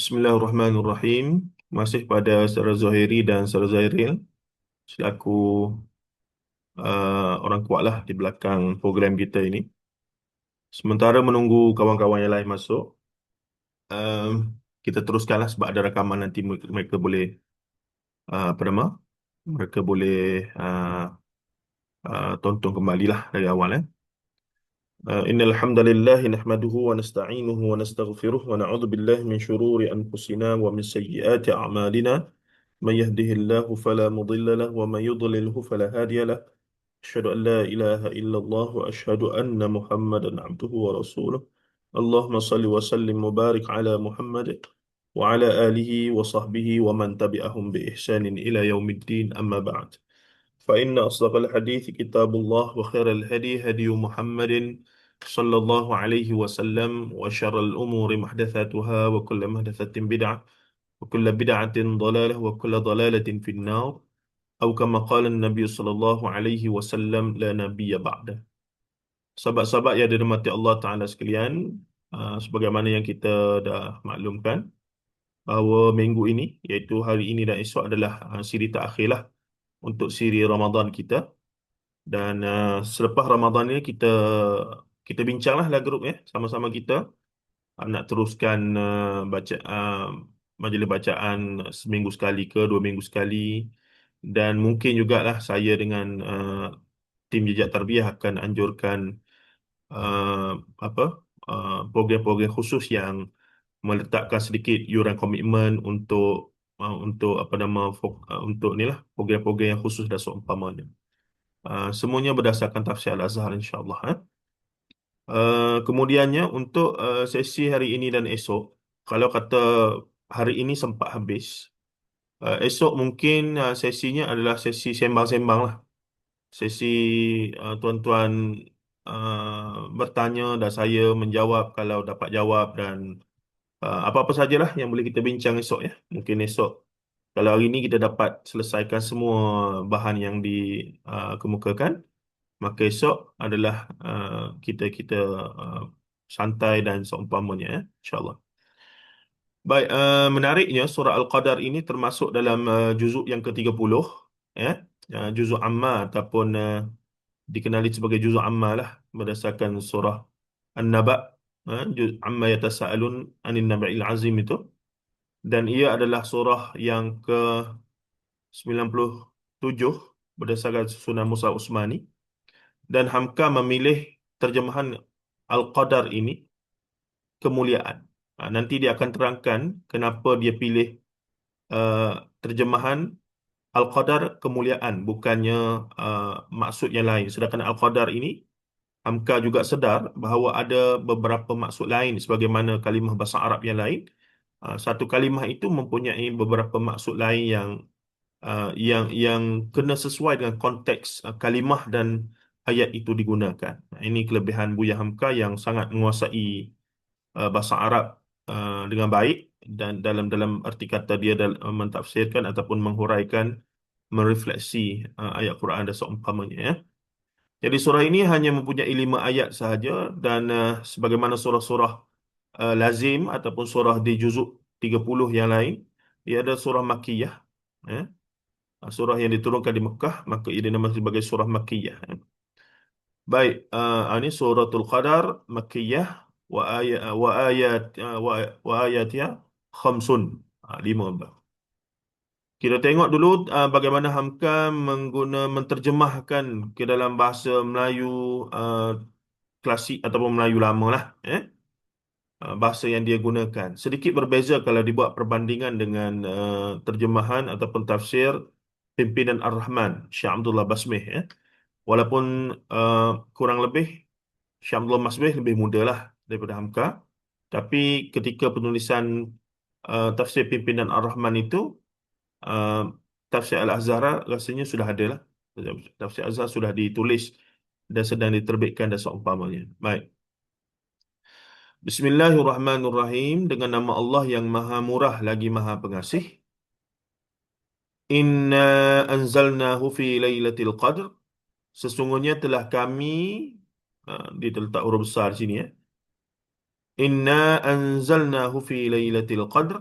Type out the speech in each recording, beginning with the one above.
Bismillahirrahmanirrahim. Masih pada Saudara Zuhairi dan Saudara Zairil selaku orang kuat lah di belakang program kita ini. Sementara menunggu kawan-kawan yang lain masuk, um, kita teruskanlah sebab ada rakaman nanti mereka boleh apa nama? Mereka boleh uh, tonton kembali lah dari awal. Innal hamdalillah nahmaduhu wa nasta'inuhu wa nastaghfiruh wa na'udzu billahi min shururi anfusina wa min sayyiati a'malina. من يهده الله فلا مضل له ومن يضلله فلا هادي له أشهد أن لا إله إلا الله وأشهد أن محمدا عبده ورسوله اللهم صل وسلم وبارك على محمد وعلى آله وصحبه ومن تبعهم بإحسان إلى يوم الدين أما بعد فإن أصدق الحديث كتاب الله وخير الهدي هدي محمد صلى الله عليه وسلم وشر الأمور محدثاتها وكل محدثة بدعة وكل بدعة ضلالة وكل ضلالة في النار أو كما قال النبي صلى الله عليه وسلم لا نبي بعده. Sahabat-sahabat yang dirahmati Allah Ta'ala sekalian, sebagaimana yang kita dah maklumkan, bahawa minggu ini, iaitu hari ini dan esok adalah siri terakhir lah untuk siri Ramadan kita. Dan selepas Ramadan ini kita bincanglah lah grup ya, sama-sama kita nak teruskan majlis bacaan seminggu sekali ke 2 minggu sekali, dan mungkin jugalah saya dengan tim jejak tarbiyah akan anjurkan uh, apa program-program khusus yang meletakkan sedikit yuran komitmen untuk apa nama untuk inilah program-program yang khusus dan seumpamanya. Semuanya berdasarkan tafsir Al-Azhar insya-Allah. Kemudiannya untuk sesi hari ini dan esok, kalau kata hari ini sempat habis, esok mungkin sesinya adalah sesi sembang-sembang lah. Sesi tuan-tuan bertanya dan saya menjawab kalau dapat jawab, dan apa-apa sajalah yang boleh kita bincang esok ya. Mungkin esok, kalau hari ini kita dapat selesaikan semua bahan yang dikemukakan, maka esok adalah kita uh, santai dan seumpamanya ya, insya-Allah. Baik, menariknya surah Al-Qadar ini termasuk dalam juzuk yang ke-30 ya. Juzuk Amma ataupun dikenali sebagai juzuk Amma lah berdasarkan surah An-Naba, Amma yatasaalun anin naba'il azim itu, dan ia adalah surah yang ke-97 berdasarkan Sunan Musa Usmani. Dan Hamka memilih terjemahan Al-Qadar ini kemuliaan. Nanti dia akan terangkan kenapa dia pilih uh, terjemahan Al-Qadar kemuliaan, bukannya maksud yang lain. Sedangkan Al-Qadar ini, Hamka juga sedar bahawa ada beberapa maksud lain sebagaimana kalimah bahasa Arab yang lain. Satu kalimah itu mempunyai beberapa maksud lain yang kena sesuai dengan konteks kalimah dan ayat itu digunakan. Ini kelebihan Buya Hamka yang sangat menguasai bahasa Arab dengan baik, dan dalam dalam erti kata dia mentafsirkan ataupun menghuraikan, merefleksi ayat Quran dan seumpamanya ya. Jadi surah ini hanya mempunyai 5 ayat sahaja, dan sebagaimana surah-surah lazim ataupun surah di juzuk 30 yang lain, ia ada surah Makkiyah ya. Surah yang diturunkan di Mekah, maka ia dinamakan sebagai surah Makkiyah ya. Baik, ini suratul Qadar Makkiyah wa ayatnya khamsun, 5. Kita tengok dulu bagaimana Hamka menterjemahkan ke dalam bahasa Melayu uh, klasik ataupun Melayu lama lah bahasa yang dia gunakan. Sedikit berbeza kalau dibuat perbandingan dengan terjemahan ataupun tafsir Pimpinan Ar-Rahman Syekh Abdullah Basmih ya. Walaupun uh, kurang lebih Syekh Abdullah Basmih lebih muda lah daripada Hamka, tapi ketika penulisan tafsir Pimpinan Ar-Rahman itu, uh, tafsir Al-Azhar rasanya sudah ada lah. Tafsir Al-Azhar sudah ditulis dan sedang diterbitkan dan seumpamanya. Baik. Bismillahirrahmanirrahim, dengan nama Allah yang Maha Murah lagi Maha Pengasih. Inna anzalnahu fi lailatul qadr. Sesungguhnya telah kami, dia terletak huruf besar sini ya. Inna anzalnahu fi lailatul qadr.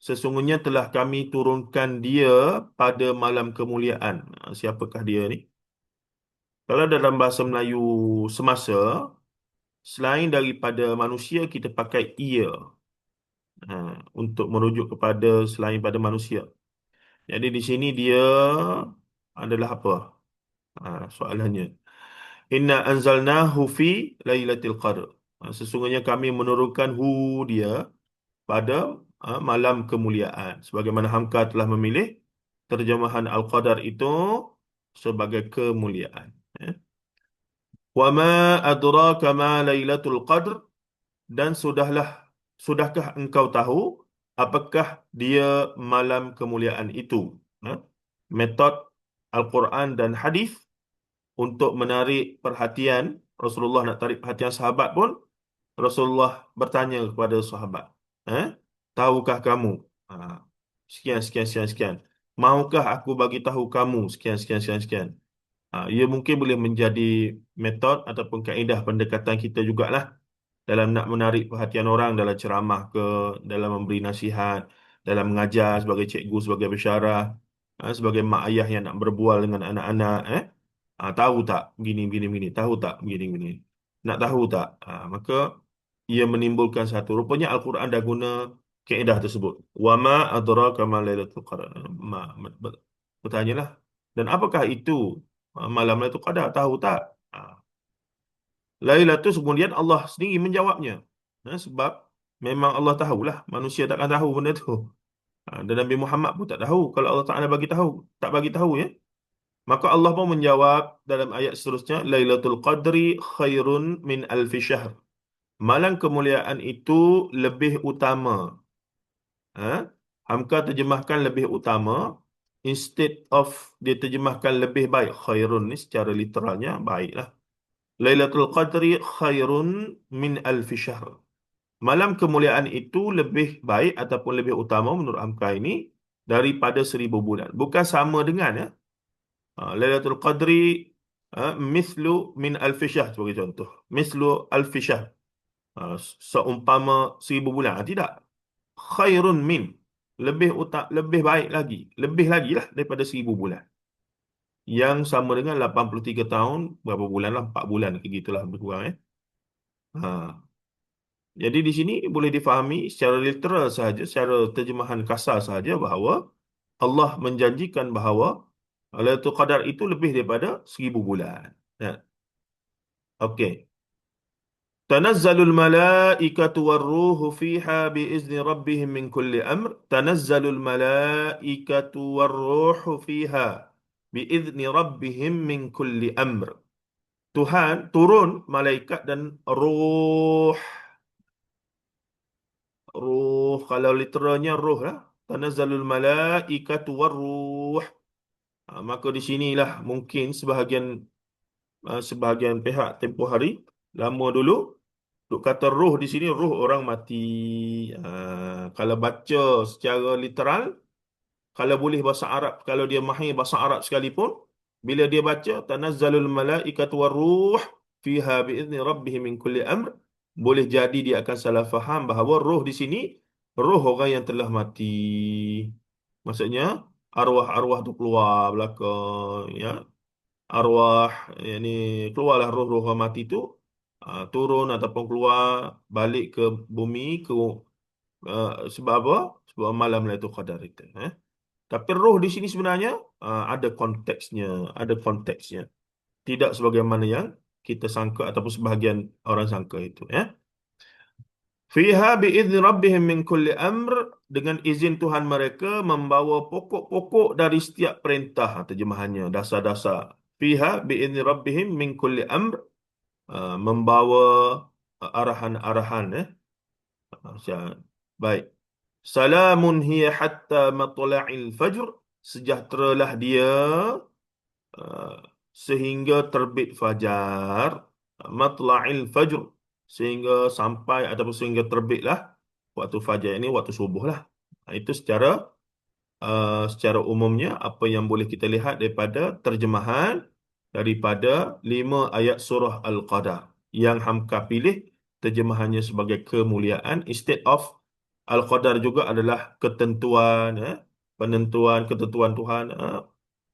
Sesungguhnya telah kami turunkan dia pada malam kemuliaan. Siapakah dia ni? Kalau dalam bahasa Melayu semasa, selain daripada manusia, kita pakai ia untuk merujuk kepada selain pada manusia. Jadi di sini dia adalah apa? Soalannya. Inna anzalnahu fi lailatul qadr. Sesungguhnya kami menurunkan dia pada malam kemuliaan. Sebagaimana Hamka telah memilih terjemahan Al-Qadar itu sebagai kemuliaan. Wa ma adraka ma lailatul qadr, dan sudahkah engkau tahu apakah dia malam kemuliaan itu? Ha? Metod Al-Quran dan hadis untuk menarik perhatian Rasulullah, nak tarik perhatian sahabat pun, Rasulullah bertanya kepada sahabat, tahukah kamu? Ha, sekian, sekian, sekian, sekian. Maukah aku bagi tahu kamu sekian, sekian, sekian, sekian. Ia mungkin boleh menjadi metod ataupun kaedah pendekatan kita jugalah dalam nak menarik perhatian orang dalam ceramah ke, dalam memberi nasihat, dalam mengajar sebagai cikgu, sebagai pensyarah, sebagai mak ayah yang nak berbual dengan anak-anak, tahu tak begini begini begini, tahu tak begini begini, nak tahu tak? Maka ia menimbulkan satu, rupanya Al-Quran dah guna kaedah tersebut. Wa ma adraka ma lailatul qadar. Bertanyalah, dan apakah itu malam Lailatul Qadar, tahu tak? Lailatul, kemudian Allah sendiri menjawabnya. Sebab memang Allah tahulah, manusia takkan tahu benda tu. Dan Nabi Muhammad pun tak tahu. Kalau Allah Ta'ala bagi tahu, tak bagi tahu ya. Maka Allah pun menjawab dalam ayat seterusnya, Lailatul Qadri khairun min alfi syahr. Malam kemuliaan itu lebih utama. Hamka terjemahkan lebih utama instead of dia terjemahkan lebih baik. Khairun ni secara literalnya baiklah. Lailatul Qadri khairun min alfi syahr. Malam kemuliaan itu lebih baik ataupun lebih utama menurut Hamka ini daripada 1,000 bulan. Bukan sama dengan Lailatul Qadri mislu min alfi syahr sebagai contoh. Mislu alfi syahr. Seumpama 1,000 bulan. Tidak. Khairun min. Lebih baik lagi. Lebih lagi lah daripada 1,000 bulan. Yang sama dengan 83 tahun, berapa bulan lah? 4 bulan. Begitulah lebih kurang. Jadi di sini boleh difahami secara literal sahaja, secara terjemahan kasar sahaja bahawa Allah menjanjikan bahawa Lailatul Qadar itu lebih daripada 1,000 bulan. Okey. Tanazzalul malaikatu warruhu fiha biizni rabbihim min kulli amr. Tanazzalul malaikatu warruhu fiha biizni rabbihim min kulli amr. Tuhan turun malaikat dan ruh. Ruh, kalau literalnya ruh lah. Tanazzalul malaikatu warruh. Maka di sinilah mungkin sebahagian pihak tempoh hari lama dulu duk kata ruh di sini ruh orang mati. Kalau baca secara literal, kalau boleh bahasa Arab, kalau dia mahir bahasa Arab sekalipun, bila dia baca tanazzalul malaikatu warruh fiha biizni rabbihim min kulli amr, boleh jadi dia akan salah faham bahawa ruh di sini ruh orang yang telah mati. Maksudnya arwah-arwah tu keluar belakang, ya. Arwah yakni keluarlah roh-roh orang mati tu, turun ataupun keluar balik ke bumi ke sebab apa? Sebab malam Lailatul Qadar itu, Tapi roh di sini sebenarnya ada konteksnya, ada konteksnya. Tidak sebagaimana yang kita sangka ataupun sebahagian orang sangka itu, ya. Fiha biizni rabbihim min kulli amr, dengan izin Tuhan mereka membawa pokok-pokok dari setiap perintah. Terjemahannya dasar-dasar. Fiha biizni rabbihim min kulli amr, membawa arahan-arahan, baik. Salamun hiya hatta matla'il fajr, sejahteralah dia uh, sehingga terbit fajar. Matla'il fajr, sehingga sampai ataupun sehingga terbitlah waktu fajar, ini waktu subuh lah. Itu secara umumnya apa yang boleh kita lihat daripada terjemahan daripada 5 ayat surah Al-Qadar, yang Hamka pilih terjemahannya sebagai kemuliaan instead of Al-Qadar juga adalah ketentuan, penentuan ketentuan Tuhan,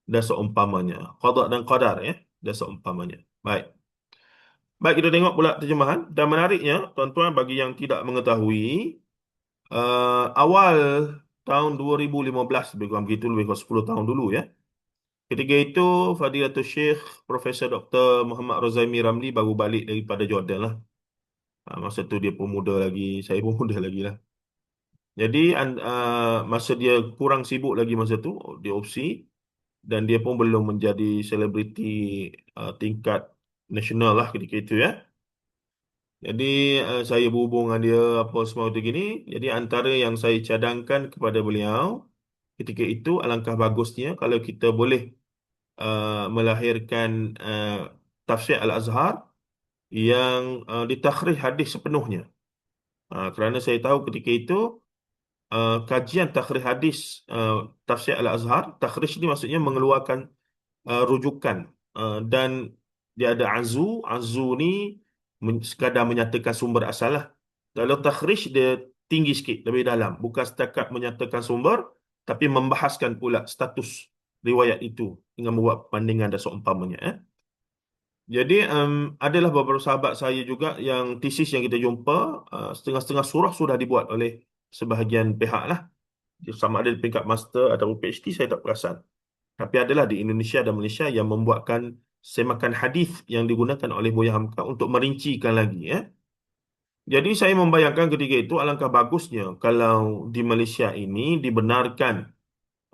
dan seumpamanya. Qada dan qadar, dan seumpamanya. Baik. Baik, kita tengok pula terjemahan. Dan menariknya, tuan-tuan, bagi yang tidak mengetahui, awal tahun 2015, lebih kurang begitu, lebih kurang 10 tahun dulu ya. Ketika itu, Fadilatul Syekh Profesor Dr. Muhammad Rozaimi Ramli baru balik daripada Jordan lah. Masa tu dia pun muda lagi, saya pun muda lagi lah. Jadi, masa dia kurang sibuk lagi masa tu, dia opsi, dan dia pun belum menjadi selebriti tingkat nasional lah ketika itu ya. Jadi saya berhubung dengan dia apa semua itu gini. Jadi antara yang saya cadangkan kepada beliau ketika itu, alangkah bagusnya kalau kita boleh melahirkan tafsir Al-Azhar yang ditakhrij hadis sepenuhnya. Kerana saya tahu ketika itu kajian takhrij hadis tafsir Al-Azhar, takhrij ini maksudnya mengeluarkan rujukan, dan dia ada azu ni sekadar menyatakan sumber asal lah. Kalau takhrij dia tinggi sikit, lebih dalam, bukan setakat menyatakan sumber tapi membahaskan pula status riwayat itu dengan membuat perbandingan dan seumpamanya. Jadi adalah beberapa sahabat saya juga yang tesis yang kita jumpa, setengah-setengah surah sudah dibuat oleh sebahagian pihak lah. Sama ada di peringkat master atau PhD saya tak perasan. Tapi adalah di Indonesia dan Malaysia yang membuatkan semakan hadis yang digunakan oleh Buya Hamka untuk merincikan lagi. Jadi saya membayangkan ketika itu alangkah bagusnya kalau di Malaysia ini dibenarkan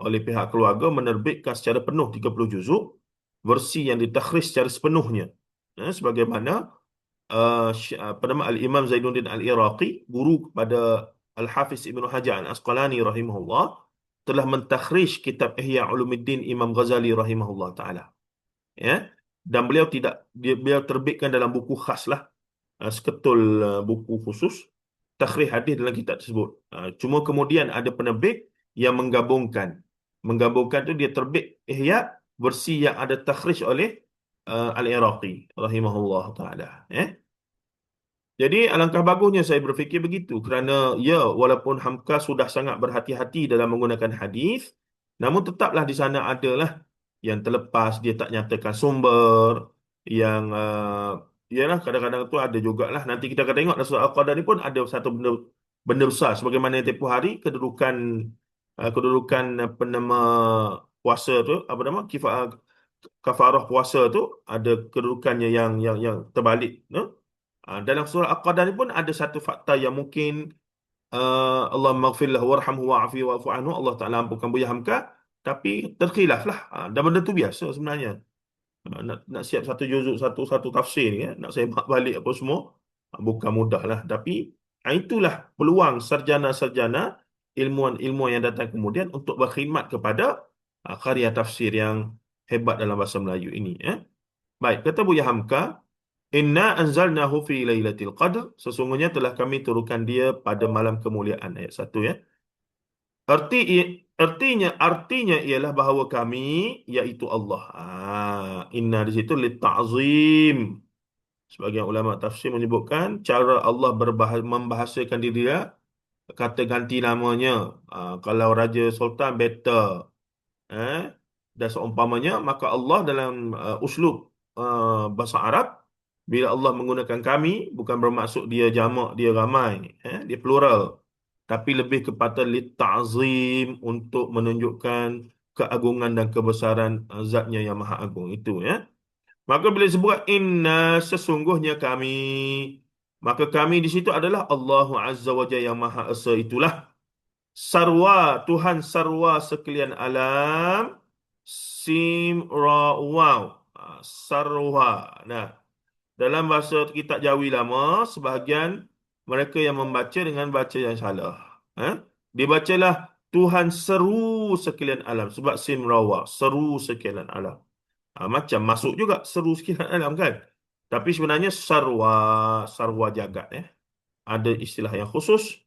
oleh pihak keluarga menerbitkan secara penuh 30 juzuk, versi yang ditakhrij secara sepenuhnya. Sebagaimana apa nama Al-Imam Zainuddin Al-Iraqi, guru kepada Al-Hafiz Ibnu Hajar Al-Asqalani rahimahullah, telah mentakhrij kitab Ihya Ulumuddin Imam Ghazali rahimahullah taala. Ya. Dan beliau terbitkan dalam buku khas lah, seketul buku khusus takhrij hadis dalam kitab tersebut. Cuma kemudian ada penerbit yang menggabungkan tu, dia terbit Ihya versi yang ada takhrij oleh Al-Iraqi rahimahullah taala. Jadi alangkah bagusnya saya berfikir begitu, kerana ya, walaupun Hamka sudah sangat berhati-hati dalam menggunakan hadis, namun tetaplah di sana adalah yang terlepas, dia tak nyatakan sumber, yang yalah, kadang-kadang tu ada jugalah, nanti kita akan tengok dalam surah Al-Qadar ni pun ada satu benda besar, sebagaimana yang tempoh hari kedudukan apa nama puasa tu, apa nama kafarah puasa tu, ada kedudukannya yang terbalik, no? Dalam surah Al-Qadar ni pun ada satu fakta yang mungkin Allah maghfir lahu warhamhu wa'afi wa'fu anhu, Allah Ta'ala ampunkan Buya Hamka, tapi terkhilaf lah. Dan benda tu biasa sebenarnya. Nak siap satu juzuk, satu tafsir ni, nak semak balik apa semua, bukan mudah lah. Tapi itulah peluang sarjana-sarjana, ilmuwan-ilmuwan yang datang kemudian untuk berkhidmat kepada karya tafsir yang hebat dalam bahasa Melayu ini. Baik, kata Buya Hamka, Inna anzalnahu fi lailatul qadr. Sesungguhnya telah kami turunkan dia pada malam kemuliaan. Ayat 1 ya. Artinya ialah bahawa kami, iaitu Allah. Inna di situ li ta'zim. Sebagian ulama tafsir menyebutkan cara Allah membahasakan diri dia, kata ganti namanya. Kalau Raja Sultan better, dan seumpamanya, maka Allah dalam uslub bahasa Arab, bila Allah menggunakan kami, bukan bermaksud dia jamak, dia ramai, dia plural, tapi lebih kepada litta'zim, untuk menunjukkan keagungan dan kebesaran zatnya yang maha agung itu ya. Maka bila sebut inna, sesungguhnya kami, maka kami di situ adalah Allahu Azza wa Jalla yang maha esa itulah. Sarwa, Tuhan sarwa sekalian alam. Sim ra waw. Sarwa. Nah, dalam bahasa kitab Jawi lama, sebahagian mereka yang membaca dengan baca yang salah. Dibacalah Tuhan seru sekalian alam, sebab sim ra waw, seru sekalian alam. Macam masuk juga seru sekalian alam kan. Tapi sebenarnya sarwa jagat. Ada istilah yang khusus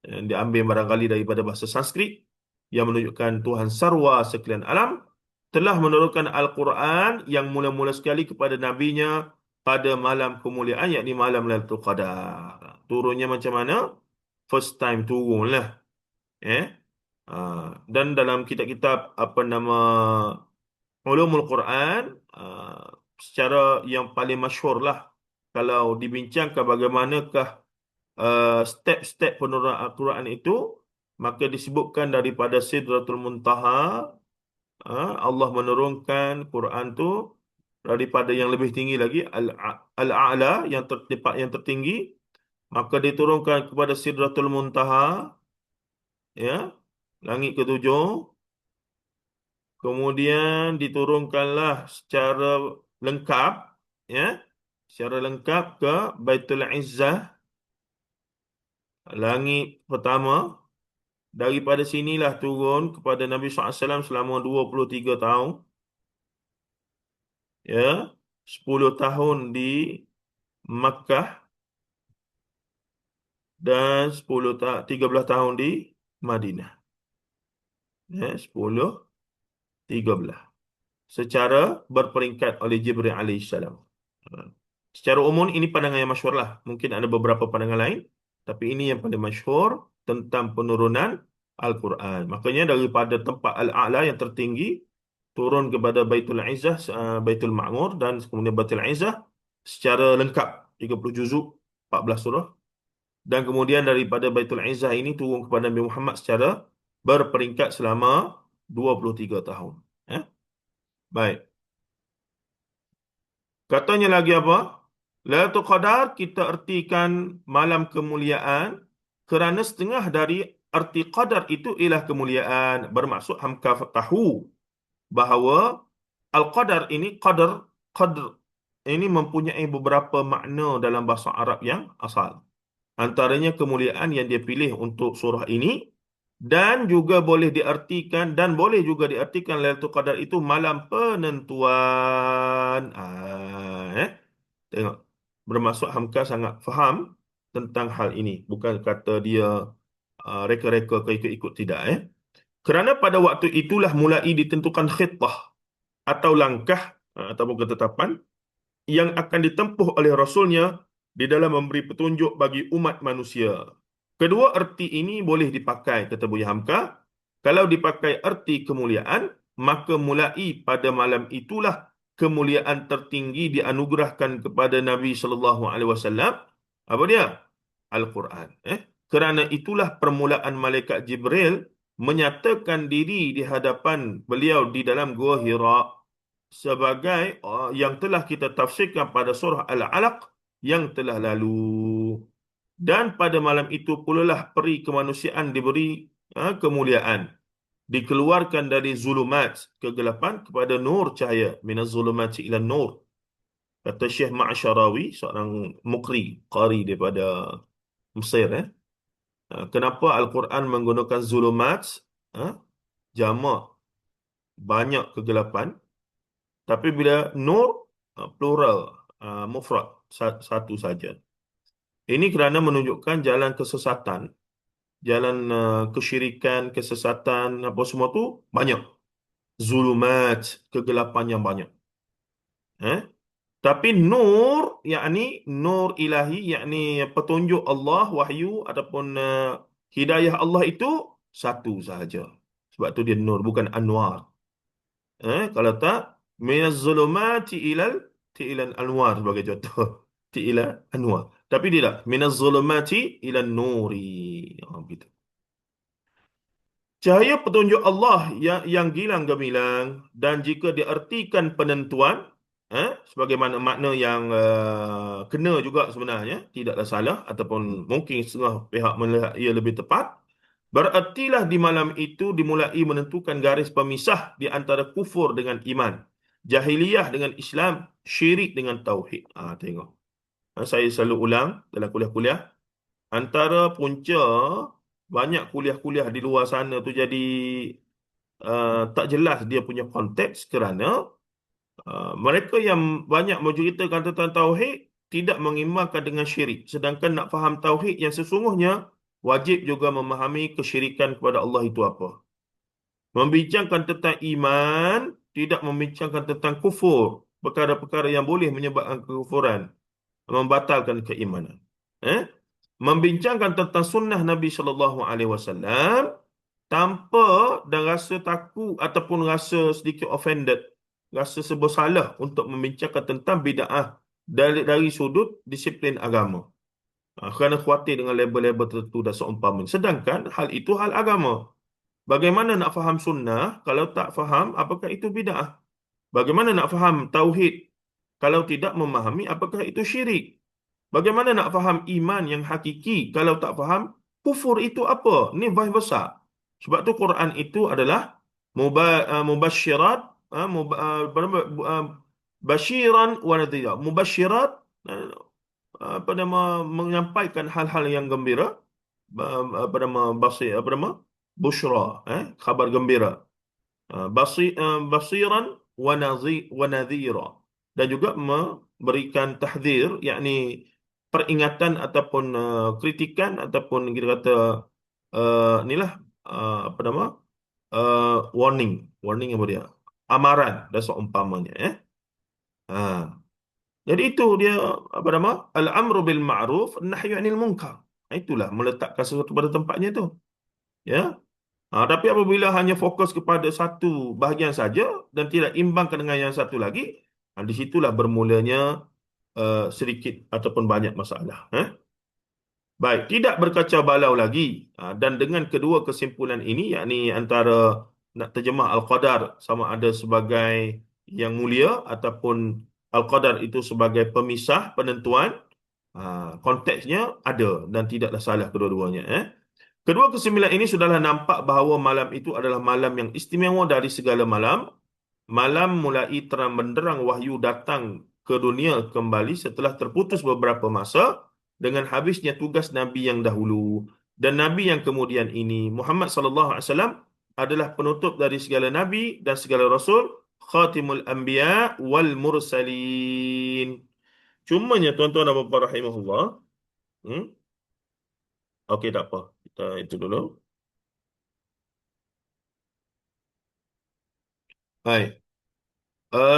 yang diambil barangkali daripada bahasa Sanskrit yang menunjukkan Tuhan sarwa sekalian alam telah menurunkan Al-Quran yang mula-mula sekali kepada nabinya pada malam kemuliaan, yakni malam Lailatul Qadar. Turunnya macam mana? first time turun lah. Eh? Dan dalam kitab-kitab apa nama Ulumul Quran, secara yang paling masyhur lah, kalau dibincangkan bagaimanakah step-step penurunan Al-Quran itu, maka disebutkan daripada Sidratul Muntaha, Allah menurunkan Quran tu daripada yang lebih tinggi lagi, Al-A'la, yang tempat yang tertinggi, maka diturunkan kepada Sidratul Muntaha, ya, langit ketujuh. Kemudian diturunkanlah secara lengkap, ya, secara lengkap ke Baitul Izzah, langit pertama. Daripada sinilah turun kepada Nabi SAW selama 23 tahun, ya, 10 tahun di Makkah dan 13 tahun di Madinah. Ya, 10, 13. Secara berperingkat oleh Jibril alaihissalam. Ha. Secara umum ini pandangan yang masyhur lah. Mungkin ada beberapa pandangan lain, tapi ini yang paling masyhur tentang penurunan Al-Quran. Makanya daripada tempat Al-A'la yang tertinggi turun kepada Baitul Izzah, Baitul Ma'mur, dan kemudian Baitul Izzah secara lengkap 30 juzuk, 14 surah. Dan kemudian daripada Baitul Izzah ini turun kepada Nabi Muhammad secara berperingkat selama 23 tahun. Ya? Baik. Katanya lagi apa? Lailatul Qadar kita ertikan malam kemuliaan kerana setengah dari arti qadar itu ialah kemuliaan. Bermaksud hamka tahu bahawa Al-Qadar ini qadr ini mempunyai beberapa makna dalam bahasa Arab yang asal. Antaranya kemuliaan yang dia pilih untuk surah ini, dan juga boleh diartikan, dan boleh juga diartikan Lailatul Qadar itu malam penentuan. Tengok, bermaksud Hamka sangat faham tentang hal ini. Bukan kata dia reka-reka ke ikut-ikut, tidak. Kerana pada waktu itulah mulai ditentukan khitah atau langkah ataupun ketetapan yang akan ditempuh oleh Rasulnya di dalam memberi petunjuk bagi umat manusia. Kedua erti ini boleh dipakai, kata Buya Hamka. Kalau dipakai erti kemuliaan, maka mulai pada malam itulah kemuliaan tertinggi dianugerahkan kepada Nabi SAW. Apa dia? Al-Quran. Kerana itulah permulaan malaikat Jibril menyatakan diri di hadapan beliau di dalam Gua Hira, sebagai yang telah kita tafsirkan pada surah Al-Alaq yang telah lalu. Dan pada malam itu pula lah peri kemanusiaan diberi kemuliaan, dikeluarkan dari zulumat, kegelapan, kepada nur cahaya. Minaz zulumati ila nur, kata Syekh Ma'syarawi, seorang muqri, qari daripada Mesir. Kenapa Al-Quran menggunakan zulumat, jamak, banyak kegelapan, tapi bila nur, plural, mufrad, satu saja. Ini kerana menunjukkan jalan kesesatan, jalan kesyirikan, kesesatan, apa semua tu banyak. Zulumat, kegelapan yang banyak. Tapi nur, yakni nur ilahi, yakni petunjuk Allah, wahyu ataupun hidayah Allah itu satu sahaja. Sebab tu dia nur, bukan anwar. Kalau tak, minaz zulumati ilal anwar sebagai contoh. Ila anwar. Tapi tidak, minaz zulumati ila nuri. Begitu. Cahaya petunjuk Allah yang gilang gemilang, dan jika diartikan penentuan, sebagaimana makna yang kena juga sebenarnya, tidaklah salah, ataupun mungkin setengah pihak melihat ia lebih tepat. Berartilah di malam itu dimulai menentukan garis pemisah di antara kufur dengan iman, jahiliyah dengan Islam, syirik dengan tauhid. Tengok. Saya selalu ulang dalam kuliah-kuliah, antara punca banyak kuliah-kuliah di luar sana tu jadi tak jelas dia punya konteks, kerana mereka yang banyak menceritakan tentang tauhid tidak mengimbangkan dengan syirik. Sedangkan nak faham tauhid yang sesungguhnya, wajib juga memahami kesyirikan kepada Allah itu apa. Membincangkan tentang iman, tidak membincangkan tentang kufur, perkara-perkara yang boleh menyebabkan kekufuran, membatalkan keimanan. membincangkan tentang sunnah Nabi sallallahu alaihi wasallam tanpa dan rasa takut ataupun rasa sedikit offended, rasa serba salah untuk membincangkan tentang bid'ah dari sudut disiplin agama. Kerana khawatir dengan label-label tertentu dan seumpamanya. Sedangkan hal itu hal agama. Bagaimana nak faham sunnah kalau tak faham apakah itu bid'ah? Bagaimana nak faham tauhid kalau tidak memahami apakah itu syirik? Bagaimana nak faham iman yang hakiki kalau tak faham kufur itu apa? Ini vice versa. Sebab tu Quran itu adalah mubasyirat, basyiran wa nadhira. Mubasyirat, apa nama, menyampaikan hal-hal yang gembira, apa nama, apa nama, busyra, khabar gembira. Basiran wa nadhira, dan juga memberikan tahdzir, yakni peringatan ataupun kritikan ataupun kita kata inilah apa nama, warning, warning apa dia, amaran dan seumpamanya, ha. Jadi itu dia, apa nama, al-amru bil ma'ruf nahyu 'anil munkar. Itulah meletakkan sesuatu pada tempatnya tu, ya. Tapi apabila hanya fokus kepada satu bahagian saja dan tidak imbangkan dengan yang satu lagi, di situlah bermulanya sedikit ataupun banyak masalah. Baik, tidak berkacau balau lagi. Dan dengan kedua kesimpulan ini, yakni antara nak terjemah Al-Qadar sama ada sebagai yang mulia ataupun Al-Qadar itu sebagai pemisah, penentuan, konteksnya ada dan tidaklah salah kedua-duanya. Kedua kesimpulan ini sudahlah nampak bahawa malam itu adalah malam yang istimewa dari segala malam. Malam mulai terang benderang wahyu datang ke dunia kembali setelah terputus beberapa masa dengan habisnya tugas Nabi yang dahulu. Dan Nabi yang kemudian ini, Muhammad sallallahu alaihi wasallam, adalah penutup dari segala Nabi dan segala Rasul, Khatimul Anbiya wal Mursalin. Cumanya tuan-tuan dan puan-puan rahimahullah, okey, tak apa. Kita itu dulu. Baik.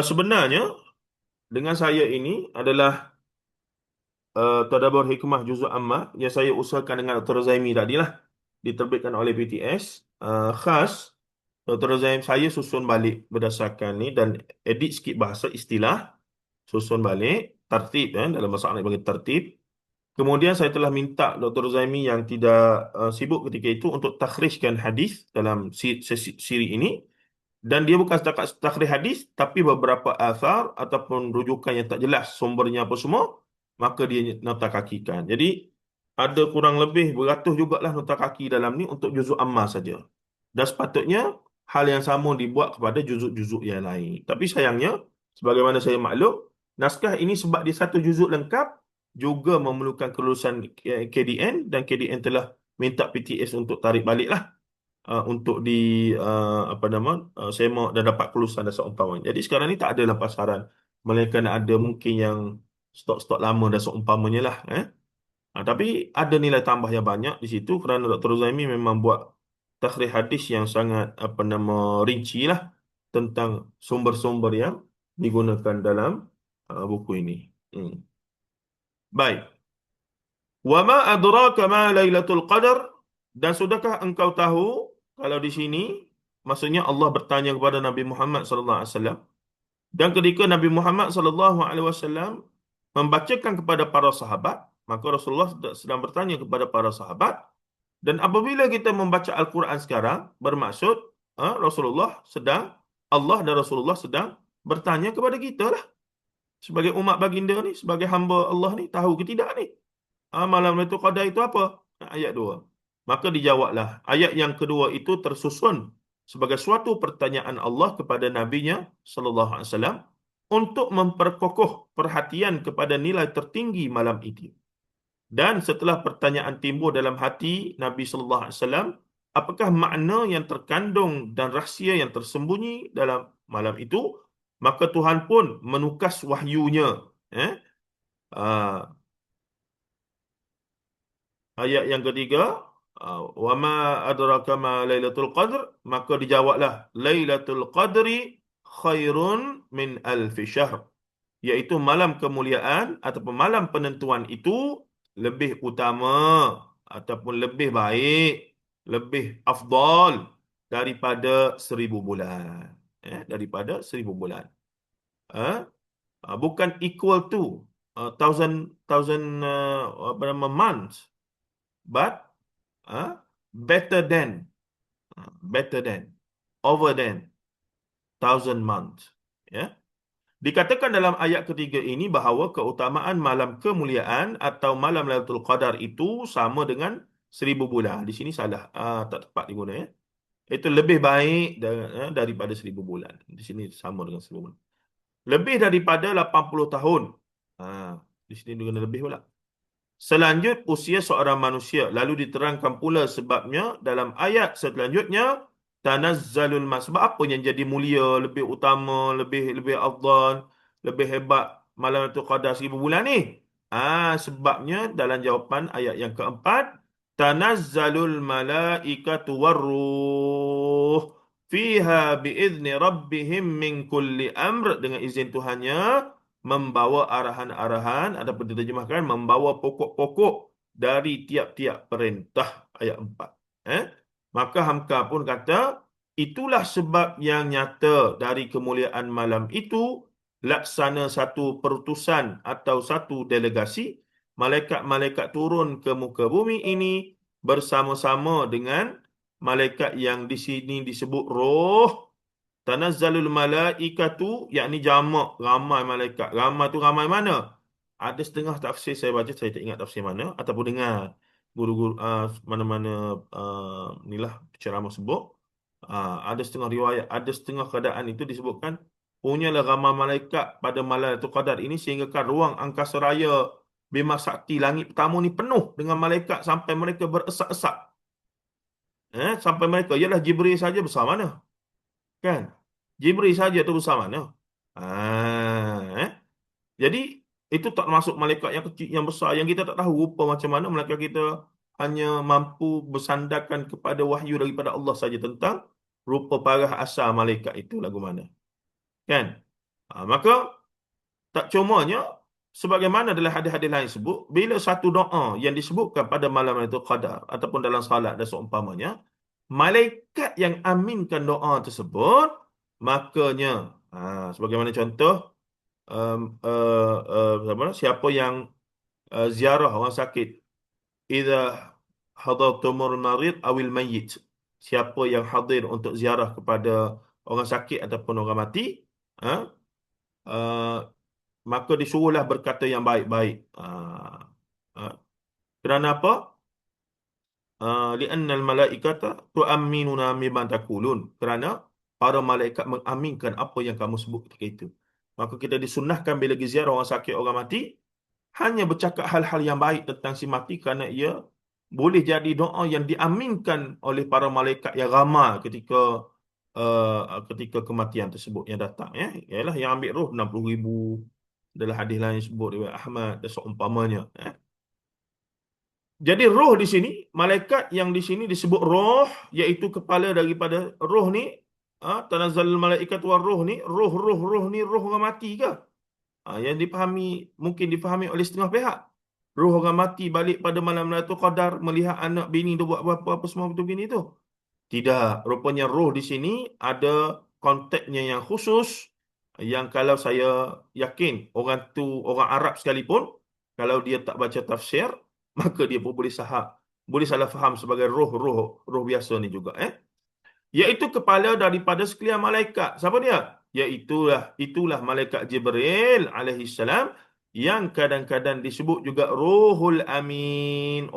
Sebenarnya dengan saya ini adalah Tadabbur Hikmah Juzuk Ammah yang saya usahakan dengan Dr. Zaimi tadilah, diterbitkan oleh PTS. Khas Dr. Zaim saya susun balik berdasarkan ni dan edit sikit bahasa istilah, susun balik tertib, dalam bahasa Arab bagi tertib. Kemudian saya telah minta Dr. Zaimi yang tidak sibuk ketika itu untuk takhrijkan hadis dalam siri ini. Dan dia bukan setakat takhrij hadis, tapi beberapa asar ataupun rujukan yang tak jelas sumbernya apa semua, maka dia nota kakikan. Jadi ada kurang lebih beratus jugalah nota kaki dalam ni untuk juzuk ammah saja. Dan sepatutnya hal yang sama dibuat kepada juzuk-juzuk yang lain. Tapi sayangnya, sebagaimana saya maklum, naskah ini sebab dia satu juzuk lengkap, juga memerlukan kelulusan KDN, dan KDN telah minta PTS untuk tarik balik lah, untuk di apa nama, semak dan dapat kelulusan dan seumpamanya. Jadi sekarang ni tak ada dalam pasaran, melainkan ada mungkin yang stok-stok lama dan seumpamanya lah. Tapi ada nilai tambah yang banyak di situ kerana Dr. Zaimi memang buat takhrij hadis yang sangat, apa nama, rinci lah tentang sumber-sumber yang digunakan dalam buku ini. Baik. Wa ma adraka ma Lailatul Qadar, dan sudahkah engkau tahu, kalau di sini maksudnya Allah bertanya kepada Nabi Muhammad sallallahu alaihi wasallam, dan ketika Nabi Muhammad sallallahu alaihi wasallam membacakan kepada para sahabat, maka Rasulullah sedang bertanya kepada para sahabat. Dan apabila kita membaca Al-Quran sekarang, bermaksud Rasulullah sedang, Allah dan Rasulullah sedang bertanya kepada kita lah, sebagai umat baginda ni, sebagai hamba Allah ni, tahu ke tidak ni malam Lailatul Qadar itu apa? Ayat 2. Maka dijawablah. Ayat yang kedua itu tersusun sebagai suatu pertanyaan Allah kepada Nabi-Nya sallallahu alaihi wasallam untuk memperkokoh perhatian kepada nilai tertinggi malam itu. Dan setelah pertanyaan timbul dalam hati Nabi sallallahu alaihi wasallam, apakah makna yang terkandung dan rahsia yang tersembunyi dalam malam itu, maka Tuhan pun menukas wahyunya. Ayat yang ketiga, wa ma adraka ma Lailatul Qadr, maka dijawablah Lailatul Qadri khairun min alfi syahr, iaitu malam kemuliaan ataupun malam penentuan itu lebih utama ataupun lebih baik, lebih afdal daripada 1,000 bulan. Daripada 1,000 bulan. Eh? Bukan equal to thousand apa nama months, but uh, better than, better than, over than 1,000 months. Ya. Dikatakan dalam ayat ketiga ini bahawa keutamaan malam kemuliaan atau malam Lailatul Qadar itu sama dengan 1,000 bulan. Di sini salah, tak tepat diguna ya. Itu lebih baik daripada 1,000 bulan. Di sini sama dengan 1,000 bulan. Lebih daripada 80 tahun. Ha, di sini diguna lebih pula. Selanjut usia seorang manusia. Lalu diterangkan pula sebabnya dalam ayat selanjutnya. Tanazzalul mas. Sebab apa yang jadi mulia, lebih utama, lebih afdal, lebih hebat malam itu qadar 1,000 bulan ni? Sebabnya dalam jawapan ayat yang keempat. Tanazzalul malaikatu warruh fiha biizni rabbihim min kulli amr. Dengan izin Tuhannya membawa arahan-arahan ataupun diterjemahkan membawa pokok-pokok dari tiap-tiap perintah. Ayat 4. Maka Hamka pun kata itulah sebab yang nyata dari kemuliaan malam itu laksana satu perutusan atau satu delegasi malaikat-malaikat turun ke muka bumi ini bersama-sama dengan malaikat yang di sini disebut roh. Tanazzalul malaikatu, yakni jamak, ramai malaikat. Ramai tu ramai mana? Ada setengah tafsir saya baca, saya tak ingat tafsir mana, ataupun dengar guru-guru mana-mana inilah ceramah sebut. Ada setengah riwayat, ada setengah keadaan itu disebutkan punyalah ramai malaikat pada malam itu qadar ini sehinggakan ruang angkasa raya Bima Sakti langit pertama ni penuh dengan malaikat sampai mereka beresak-esak. Sampai mereka, ialah Jibril saja besar mana? Kan? Jibril saja tu besar mana? Jadi itu tak masuk malaikat yang kecil, yang besar, yang kita tak tahu rupa macam mana. Malaikat kita hanya mampu bersandarkan kepada wahyu daripada Allah saja tentang rupa parah asal malaikat itu lagu mana. Kan? Maka tak cumanya sebagaimana dalam hadis-hadis lain sebut, bila satu doa yang disebutkan pada malam itu qadar ataupun dalam salat dan seumpamanya, malaikat yang aminkan doa tersebut, makanya sebagaimana contoh siapa yang ziarah orang sakit, idza hadartumul marid awil mayyit, siapa yang hadir untuk ziarah kepada orang sakit ataupun orang mati, uh, maka disuruhlah berkata yang baik-baik. Kerana apa? Li'annal malaikata tu'amminuna mimma taqulun. Kerana para malaikat mengaminkan apa yang kamu sebut ketika itu. Maka kita disunnahkan bila pergi ziarah orang sakit, orang mati, hanya bercakap hal-hal yang baik tentang si mati kerana ia boleh jadi doa yang diaminkan oleh para malaikat yang ramai ketika kematian tersebut yang datang. Ialah yang ambil roh 60,000. Dalam hadis lain sebut riwayat Ahmad dan seumpamanya. Jadi roh di sini, malaikat yang di sini disebut roh, iaitu kepala daripada roh ni. Tanazzalul malaikat war roh ni, roh ni roh orang mati ke? Yang dipahami, mungkin dipahami oleh setengah pihak. Roh orang mati balik pada malam Lailatul Qadar, melihat anak bini dia buat apa-apa semua betul bini tu. Tidak, rupanya roh di sini ada konteksnya yang khusus, yang kalau saya yakin orang tu orang Arab sekalipun, kalau dia tak baca tafsir, maka dia pun boleh salah faham sebagai roh biasa ni juga. Iaitu kepala daripada sekalian malaikat. Siapa dia? Itulah malaikat Jibril alaihi salam, yang kadang-kadang disebut juga Ruhul Amin.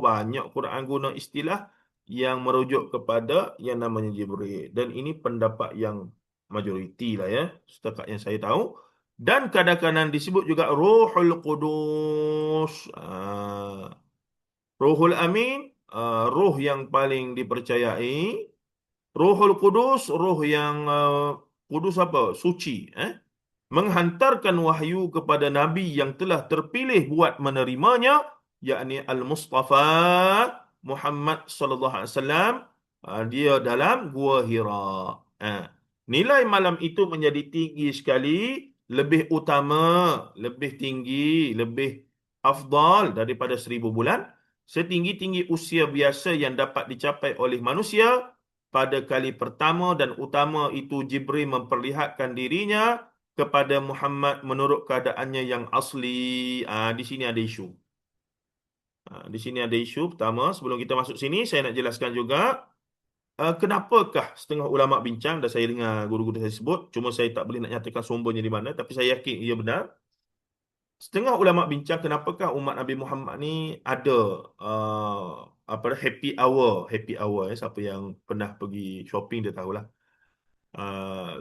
Banyak Quran guna istilah yang merujuk kepada yang namanya Jibril. Dan ini pendapat yang majoriti lah ya, setakat yang saya tahu. Dan kadang-kadang disebut juga Ruhul Qudus. Ruhul Amin, roh yang paling dipercayai. Ruhul Qudus, roh yang kudus apa? Suci. Menghantarkan wahyu kepada Nabi yang telah terpilih buat menerimanya, yakni Al-Mustafa Muhammad sallallahu alaihi wasallam. Dia dalam Gua Hira. Nilai malam itu menjadi tinggi sekali, lebih utama, lebih tinggi, lebih afdal daripada 1000 bulan, setinggi-tinggi usia biasa yang dapat dicapai oleh manusia. Pada kali pertama dan utama itu Jibril memperlihatkan dirinya kepada Muhammad menurut keadaannya yang asli. Di sini ada isu. Di sini ada isu pertama. Sebelum kita masuk sini, saya nak jelaskan juga kenapakah setengah ulama bincang, dan saya dengar guru-guru saya sebut, cuma saya tak boleh nak nyatakan sumbernya di mana, tapi saya yakin ia benar. Setengah ulama bincang kenapakah umat Nabi Muhammad ni ada happy hour. Happy hour, siapa yang pernah pergi shopping dia tahulah.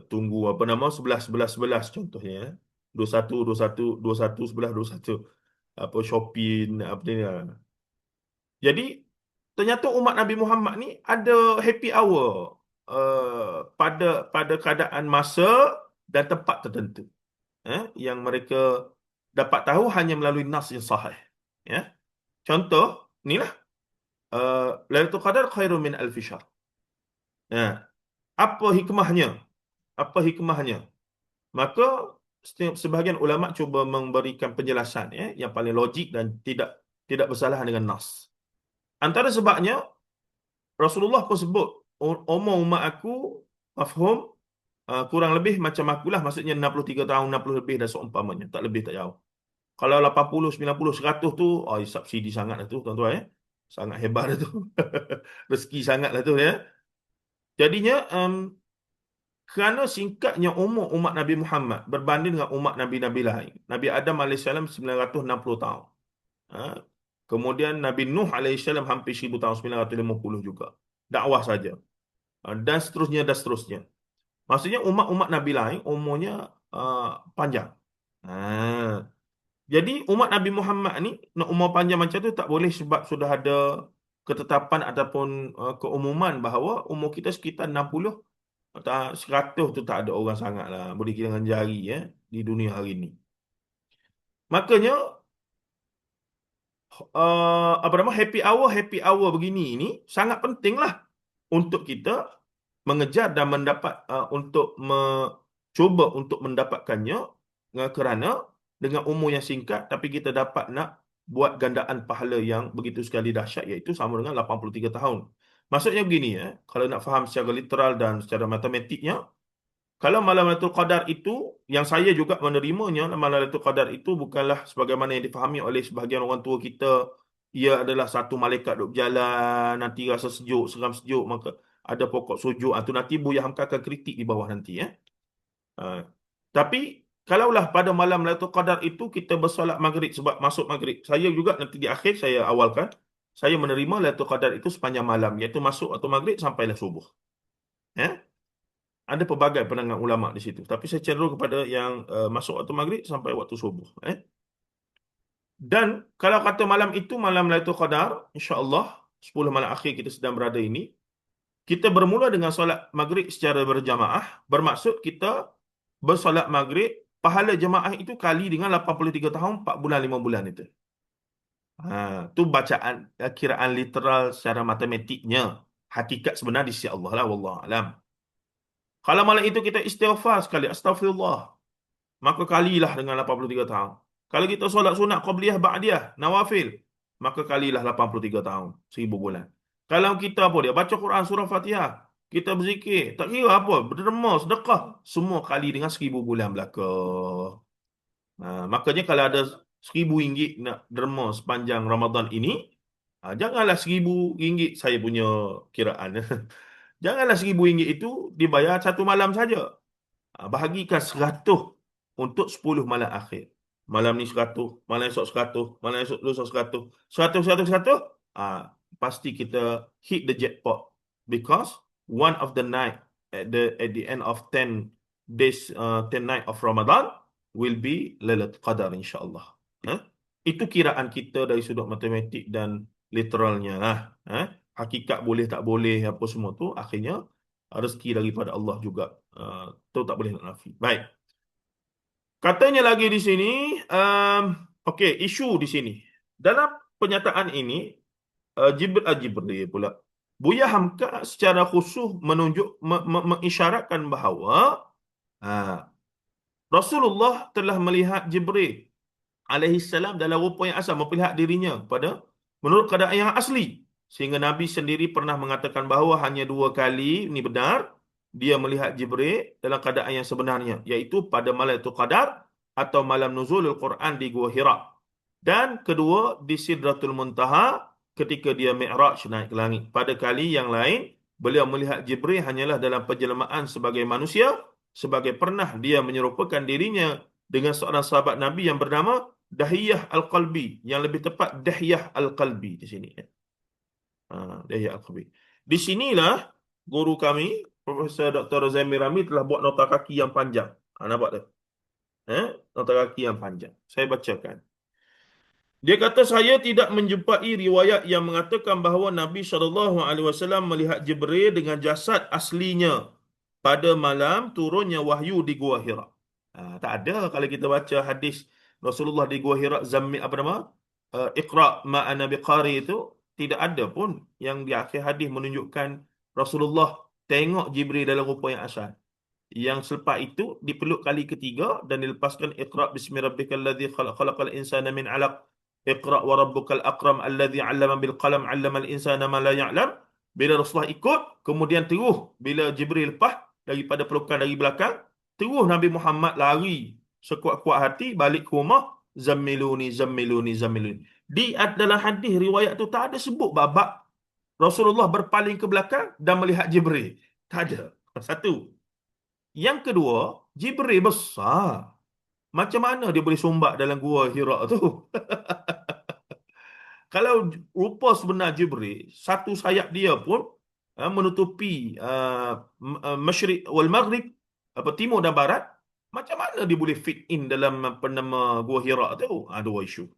Tunggu apa nama 11 11 11 contohnya, 21 21 21 11 21, apa shopping apa ni. Jadi ternyata umat Nabi Muhammad ni ada happy hour pada keadaan masa dan tempat tertentu, yang mereka dapat tahu hanya melalui nas yang sahih. Ya. Contoh, inilah Lailatul Qadar khairun min alfi syahr. Ya. Apa hikmahnya? Apa hikmahnya? Maka sebahagian ulama cuba memberikan penjelasan, yang paling logik dan tidak bersalah dengan nas. Antara sebabnya, Rasulullah pun sebut, umur umat aku, mafhum, kurang lebih macam akulah, maksudnya 63 tahun, 60 lebih dan seumpamanya, tak lebih tak jauh. Kalau 80, 90, 100 tu, subsidi sangat lah tu, tuan-tuan, sangat hebat lah tu. Rezeki sangat lah tu, ya. Jadinya, kerana singkatnya umur umat Nabi Muhammad berbanding dengan umat Nabi-Nabi lain. Nabi Adam AS 960 tahun. Kemudian Nabi Nuh AS hampir 1000 tahun, 950 juga. Dakwah saja. Dan seterusnya, dan seterusnya. Maksudnya umat-umat Nabi lain umurnya panjang. Jadi umat Nabi Muhammad ni nak umur panjang macam tu tak boleh, sebab sudah ada ketetapan ataupun keumuman bahawa umur kita sekitar 60 atau 100 tu tak ada orang sangat lah. Boleh kira dengan jari, di dunia hari ni. Makanya happy hour begini ni sangat penting lah untuk kita mengejar dan mendapat, untuk cuba untuk mendapatkannya, kerana dengan umur yang singkat tapi kita dapat nak buat gandaan pahala yang begitu sekali dahsyat, iaitu sama dengan 83 tahun. Maksudnya begini, kalau nak faham secara literal dan secara matematiknya, kalau malam Lailatul Qadar itu, yang saya juga menerimanya, malam Lailatul Qadar itu bukanlah sebagaimana yang difahami oleh sebahagian orang tua kita, ia adalah satu malaikat duduk berjalan, nanti rasa sejuk, seram sejuk, maka ada pokok sujud, itu nanti Buya Hamka akan kritik di bawah nanti. Tapi kalaulah pada malam Lailatul Qadar itu kita bersolat maghrib, sebab masuk maghrib, saya juga nanti di akhir saya awalkan, saya menerima Lailatul Qadar itu sepanjang malam, iaitu masuk waktu maghrib sampailah subuh. Ada pelbagai pandangan ulama di situ, tapi saya cenderung kepada yang masuk waktu maghrib sampai waktu subuh. Dan kalau kata malam itu malam Lailatul Qadar, insya-Allah 10 malam akhir kita sedang berada ini, kita bermula dengan solat maghrib secara berjamaah, bermaksud kita bersolat maghrib, pahala jemaah itu kali dengan 83 tahun, 4 bulan, 5 bulan itu. Tu bacaan, kiraan literal secara matematiknya. Hakikat sebenar di sisi Allah lah, wallahu alam. Kalau malam itu kita istighfar sekali, astagfirullah, maka kalilah dengan 83 tahun. Kalau kita solat sunat qabliyah ba'diyah, nawafil, maka kalilah 83 tahun, 1000 bulan. Kalau kita baca Quran surah Fatihah, kita berzikir, tak kira apa, berderma, sedekah, semua kali dengan 1000 bulan belaka. Makanya kalau ada RM1000 nak derma sepanjang Ramadan ini, janganlah RM1000 saya punya kiraan. Janganlah RM1000 itu dibayar satu malam saja. Bahagikan 100 untuk 10 malam akhir. Malam ni 100, malam esok 100, malam esok lusa 100. 100, 100, 100. Pasti kita hit the jackpot. Because one of the night at the end of 10 days, 10 night of Ramadan will be Lailatul Qadar, insya-Allah. Itu kiraan kita dari sudut matematik dan literalnya lah. Hakikat boleh tak boleh apa semua tu akhirnya rezeki daripada Allah juga. Tu tak boleh nak nafi. Baik. Katanya lagi di sini, okey, isu di sini. Dalam pernyataan ini, Jibril pula, Buya Hamka secara khusus menunjuk, mengisyaratkan bahawa Rasulullah telah melihat Jibril alaihi salam dalam rupa yang asal memperlihat dirinya pada menurut keadaan yang asli, sehingga Nabi sendiri pernah mengatakan bahawa hanya 2 kali ini benar dia melihat Jibril dalam keadaan yang sebenarnya, iaitu pada Lailatul Qadar atau malam nuzulul Quran di Gua Hira, dan kedua di Sidratul Muntaha ketika dia Mi'raj naik ke langit. Pada kali yang lain beliau melihat Jibril hanyalah dalam penjelmaan sebagai manusia, sebagai pernah dia menyerupakan dirinya dengan seorang sahabat Nabi yang bernama Dahiyah Al-Qalbi, yang lebih tepat Dahyah Al-Qalbi di sini. Dahyah Al-Qalbi. Di sinilah guru kami, Profesor Dr. Zaimir Rami telah buat nota kaki yang panjang. Nampak tak? Nota kaki yang panjang. Saya bacakan. Dia kata, saya tidak menjumpai riwayat yang mengatakan bahawa Nabi SAW melihat Jibril dengan jasad aslinya pada malam turunnya wahyu di Gua Hira. Tak ada kalau kita baca hadis Rasulullah di Gua Hira, Zammi apa nama? Iqra ma'ana biqari itu, tidak ada pun yang di akhir hadis menunjukkan Rasulullah tengok Jibril dalam rupa yang asal. Yang selepas itu dipeluk kali ketiga dan dilepaskan Iqra bismi rabbikal ladzi khalaq khalaqal insana min 'alaq Iqra wa rabbukal akram alladzi 'allama bil qalam 'allamal insana ma la ya'lam. Bila Rasulullah ikut, kemudian terus bila Jibril lepas daripada pelukan dari belakang, terus Nabi Muhammad lari sekuat-kuat hati balik ke rumah, zammiluni zammiluni zammiluni. Di dalam hadis riwayat tu tak ada sebut babak Rasulullah berpaling ke belakang dan melihat Jibril. Tak ada. Satu. Yang kedua, Jibril besar. Macam mana dia boleh sumbat dalam gua Hira tu? Kalau rupa sebenar Jibril, satu sayap dia pun menutupi Masyriq wal Maghrib, apa timur dan barat, macam mana dia boleh fit in dalam nama Gua Hira tu? Dua isu.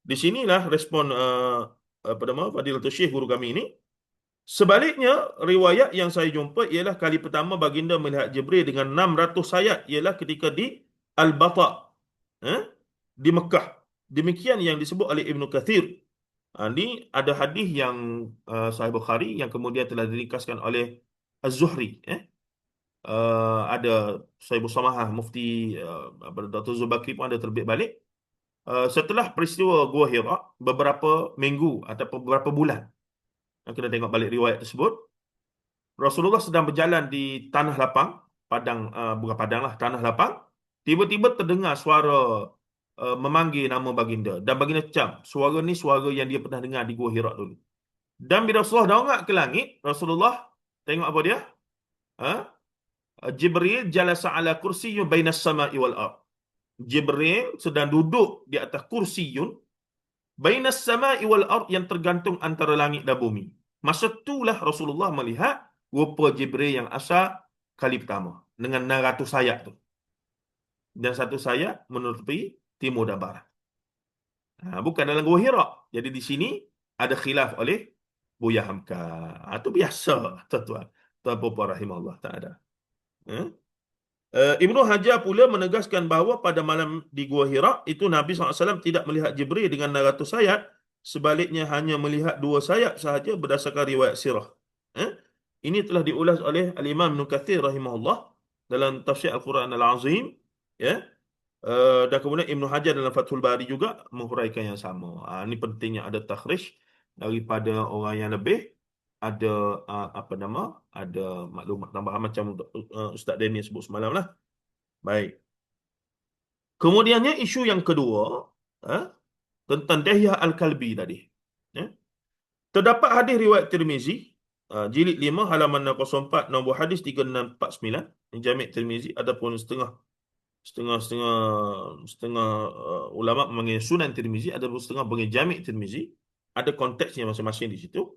Di sinilah respon apa nama Fadilatul Syekh guru kami ini. Sebaliknya, riwayat yang saya jumpa ialah kali pertama baginda melihat Jibril dengan 600 sayap ialah ketika di Al-Bata, di Mekah. Demikian yang disebut oleh Ibn Kathir. Ini ada hadis yang Sahih Bukhari yang kemudian telah diringkaskan oleh Az-Zuhri. Ada Sahih Samahah Mufti Dr. Zubakri pun ada terbit balik. Setelah peristiwa Gua Hira, beberapa minggu atau beberapa bulan, kita tengok balik riwayat tersebut, Rasulullah sedang berjalan di tanah lapang, padang, bukan padang lah, tanah lapang. Tiba-tiba terdengar suara memanggil nama baginda. Dan baginda cam, suara ni suara yang dia pernah dengar di Gua Hira dulu. Dan bila Rasulullah dongak ke langit, Rasulullah tengok apa dia? Jibril jalasa ala kursiyun bainas sama'i wal ard. Jibril sedang duduk di atas kursiyun bainas sama'i wal ard, yang tergantung antara langit dan bumi. Masa itulah Rasulullah melihat rupa Jibril yang asal kali pertama dengan 600 sayap tu. Dan satu sayap menutupi timur dan barat. Bukan dalam Gua Hira. Jadi di sini ada khilaf oleh Buya Hamka. Itu biasa, tuan-tuan. Tuan-puan rahimahullah. Tak ada. Ibnu Hajar pula menegaskan bahawa pada malam di Gua Hira itu Nabi SAW tidak melihat Jibril dengan 600 sayap. Sebaliknya hanya melihat 2 sayap sahaja berdasarkan riwayat sirah. Ini telah diulas oleh Al-Imam Ibn Kathir rahimahullah dalam tafsir Al-Quran Al-Azim. Dan kemudian Ibn Hajar dalam Fathul Bari juga menghuraikan yang sama. Ini pentingnya ada takhrij daripada orang yang lebih ada ada maklumat tambahan macam Ustaz Daniel sebut semalam lah. Baik. Kemudiannya isu yang kedua tentang Dahyah Al-Kalbi tadi. Terdapat hadis riwayat Tirmizi jilid 5 halaman 04 nombor hadis 3649 Jami' Tirmizi, adapun setengah ulama memanggil Sunan Tirmizi, ada setengah panggil Jami' Tirmizi. Ada konteksnya masing-masing di situ.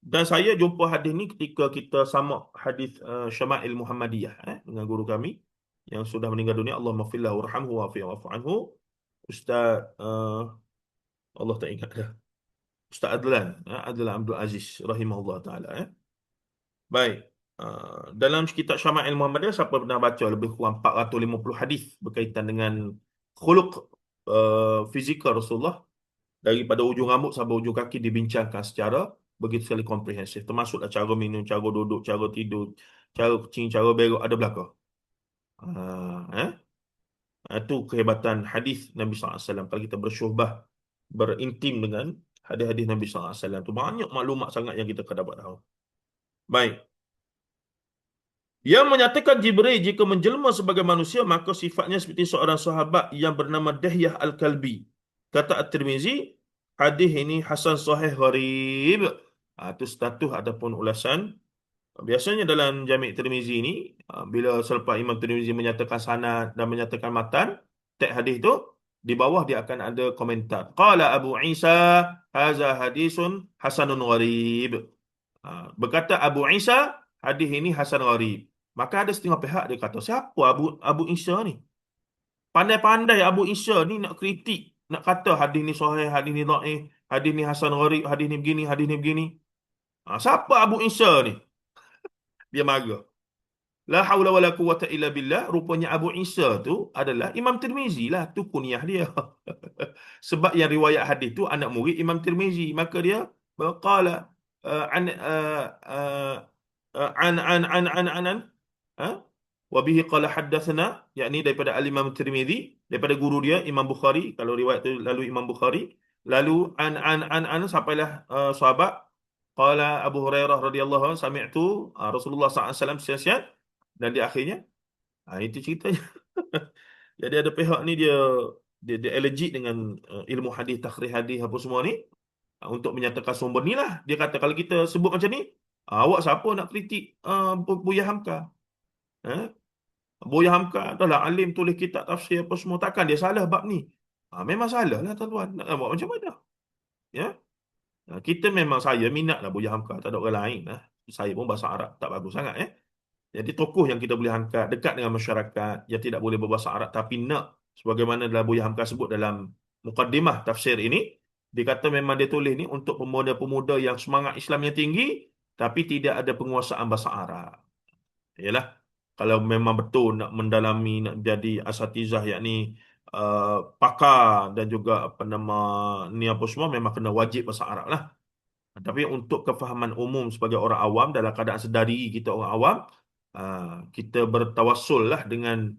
Dan saya jumpa hadis ni ketika kita sama hadis Syama'il Muhammadiyah dengan guru kami yang sudah meninggal dunia, Allahumma fillahu warhamhu wa'fu anhu, Ustaz Allah tak ingat dah, Ustaz Adlan Abdul Aziz rahimahullah taala. Baik. Dalam kitab Syama'il Muhammadiyah, siapa pernah baca lebih kurang 450 hadis berkaitan dengan khuluq fizikal Rasulullah, daripada ujung rambut sampai ujung kaki dibincangkan secara begitu sekali komprehensif, termasuklah cara minum, cara duduk, cara tidur, cara kencing, cara berok, ada belaka. Itu kehebatan hadis Nabi SAW. Kalau kita bersyubhah, berintim dengan hadis-hadis Nabi SAW, itu banyak maklumat sangat yang kita akan dapat tahu. Baik. Yang menyatakan Jibril jika menjelma sebagai manusia, maka sifatnya seperti seorang sahabat yang bernama Dahyah Al-Kalbi. Kata At-Tirmizi, hadis ini hasan sahih gharib. Itu status ataupun ulasan. Biasanya dalam Jami' Tirmizi ini, bila selepas Imam Tirmizi menyatakan sanad dan menyatakan matan, teks hadis itu, di bawah dia akan ada komentar. Qala Abu Isa, haza hadisun hasanun gharib. Berkata Abu Isa, hadis ini hasan gharib. Maka ada setengah pihak dia kata, siapa Abu Isa ni? Pandai-pandai Abu Isa ni nak kritik, nak kata hadis ni sahih, hadis ni dhaif, hadis ni hasan gharib, hadis ni begini, hadis ni begini. Siapa Abu Isa ni? Dia marah. La haula wala quwata illa billah. Rupanya Abu Isa tu adalah Imam Tirmizi lah. Tu kunyah dia. Sebab yang riwayat hadis tu anak murid Imam Tirmizi. Maka dia berkala an an ha? Wa bihi qala haddathana, yakni daripada al-Imam Tirmizi, daripada guru dia Imam Bukhari. Kalau riwayat tu lalu Imam Bukhari, lalu an sampailah sahabat qala Abu Hurairah radhiyallahu anhu sami'tu Rasulullah sallallahu alaihi wasallam siasat, dan di akhirnya itu ceritanya. Jadi ada pihak ni dia allergic dengan ilmu hadis, takhrij hadis apa semua ni, untuk menyatakan sumber ni lah. Dia kata kalau kita sebut macam ni, awak siapa nak kritik Buya Hamka? Eh? Buya Hamka adalah alim, tulis kitab tafsir apa semua, takkan dia salah bab ni? Memang salah lah tuan-tuan. Nak buat macam mana? Ya? Kita memang, saya minat lah Buya Hamka, tak ada orang lain lah. Saya pun bahasa Arab tak bagus sangat. Jadi tokoh yang kita boleh angkat dekat dengan masyarakat yang tidak boleh berbahasa Arab tapi nak, sebagaimana dalam Buya Hamka sebut dalam mukaddimah tafsir ini, dia kata memang dia tulis ni untuk pemuda-pemuda yang semangat Islamnya tinggi tapi tidak ada penguasaan bahasa Arab. Yalah, kalau memang betul nak mendalami, nak jadi asatizah, yakni pakar dan juga apa nama ni apa semua, memang kena wajib bahasa Arab lah. Tapi untuk kefahaman umum sebagai orang awam, dalam keadaan sedari kita orang awam, kita bertawassul lah dengan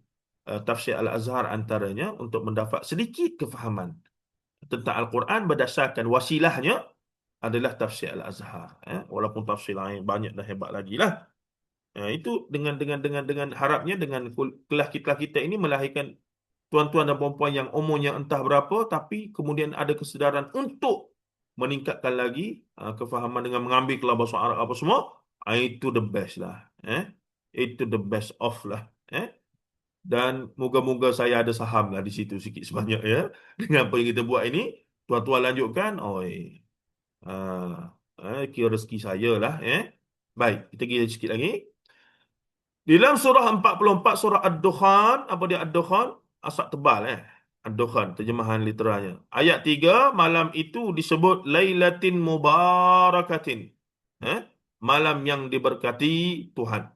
tafsir Al-Azhar antaranya untuk mendapat sedikit kefahaman tentang Al-Quran berdasarkan wasilahnya adalah tafsir Al-Azhar. Walaupun tafsir lain banyak dan hebat lagi lah. Itu dengan harapnya dengan kelas kita ini melahirkan tuan-tuan dan puan-puan yang umurnya entah berapa tapi kemudian ada kesedaran untuk meningkatkan lagi kefahaman dengan mengambil kelas bahasa Arab apa semua. Itu the best lah. Itu the best of lah. Dan moga-moga saya ada saham lah di situ sikit sebanyak ya. Dengan apa yang kita buat ini, tuan-tuan lanjutkan. Kira rezeki saya lah. Baik, kita pergi sikit lagi. Di dalam surah 44, surah Ad-Dukhan, apa dia Ad-Dukhan? Asap tebal Ad-Dukhan, terjemahan literanya. Ayat 3, malam itu disebut Lailatin Mubarakatin. Malam yang diberkati Tuhan.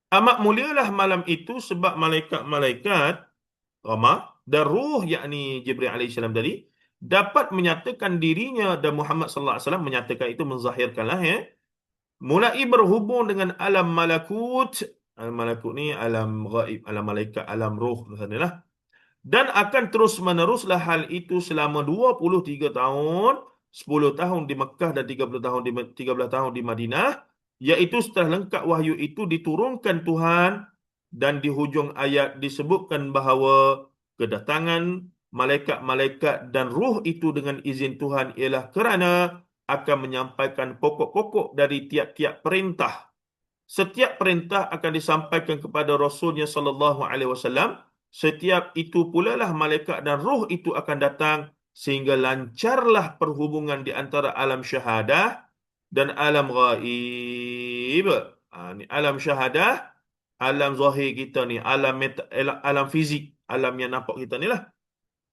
Amat mulialah malam itu sebab malaikat-malaikat ramah dan ruh, yakni Jibril alaihissalam tadi, dapat menyatakan dirinya, dan Muhammad sallallahu alaihi wasallam menyatakan itu, menzahirkanlah mulai berhubung dengan alam malakut. Alam malakut ni alam gaib, alam malaikat, alam ruh lah. Dan akan terus meneruslah hal itu selama 23 tahun, 10 tahun di Mekah dan 13 tahun di Madinah, iaitu setelah lengkap wahyu itu diturunkan Tuhan. Dan di hujung ayat disebutkan bahawa kedatangan malaikat-malaikat dan ruh itu dengan izin Tuhan ialah kerana akan menyampaikan pokok-pokok dari tiap-tiap perintah. Setiap perintah akan disampaikan kepada Rasulnya sallallahu alaihi wasallam. Setiap itu pula lah malaikat dan ruh itu akan datang sehingga lancarlah perhubungan di antara alam syahadah dan alam gaib. Ni alam syahadah, alam zahir kita ni, alam fizik, alam yang nampak kita ni lah.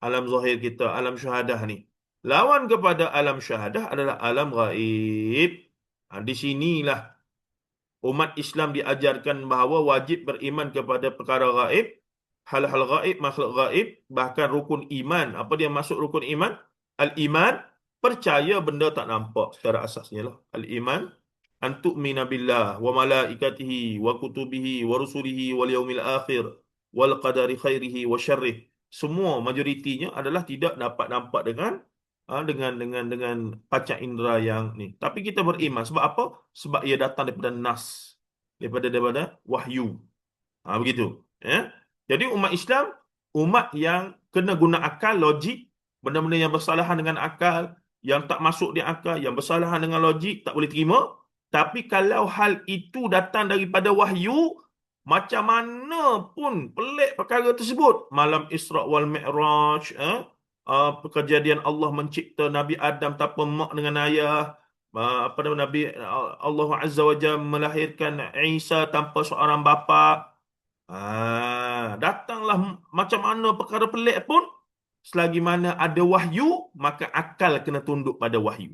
Alam zahir kita, alam syahadah ni. Lawan kepada alam syahadah adalah alam gaib. Di sinilah umat Islam diajarkan bahawa wajib beriman kepada perkara gaib, hal-hal gaib, makhluk gaib, bahkan rukun iman. Apa dia maksud rukun iman? Al-iman, percaya benda tak nampak secara asasnya lah. Al-iman, antu'mina billah wa malaikatihi wa kutubihi wa rusulihi wal yaumil akhir wal qadari khairihi wa syarrih. semua majoritinya adalah tidak dapat nampak dengan panca indera yang ni. Tapi kita beriman sebab apa? Sebab ia datang daripada nas, daripada wahyu. Begitu. Ya. Jadi umat Islam, umat yang kena guna akal, logik, benda-benda yang bersalahan dengan akal, yang tak masuk di akal, yang bersalahan dengan logik, tak boleh terima. Tapi kalau hal itu datang daripada wahyu, macam mana pun pelik perkara tersebut. Malam Isra wal Mi'raj, kejadian Allah mencipta Nabi Adam tanpa mak dengan ayah, apa nama Nabi Allah Azza wa Jalla melahirkan Isa tanpa seorang bapa. Datanglah macam mana perkara pelik pun, selagi mana ada wahyu, maka akal kena tunduk pada wahyu.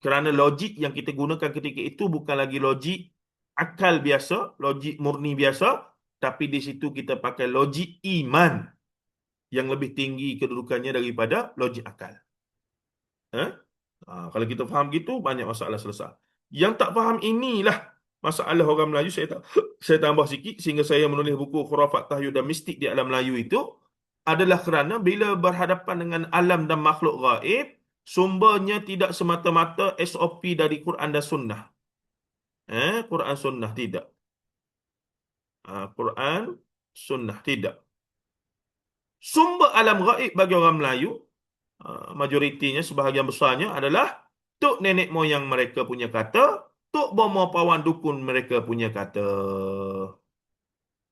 Kerana logik yang kita gunakan ketika itu bukan lagi logik akal biasa, logik murni biasa, tapi di situ kita pakai logik iman yang lebih tinggi kedudukannya daripada logik akal. Eh? Kalau kita faham gitu, banyak masalah selesai. Yang tak faham inilah masalah orang Melayu. Saya tambah sikit sehingga saya menulis buku Khurafat Tahyul dan Mistik di Alam Melayu itu adalah kerana bila berhadapan dengan alam dan makhluk gaib, sumbernya tidak semata-mata SOP dari Quran dan Sunnah. Quran Sunnah tidak. Quran Sunnah tidak. Sumber alam gaib bagi orang Melayu, majoritinya, sebahagian besarnya adalah tok nenek moyang mereka punya kata, tok bomo pawan dukun mereka punya kata.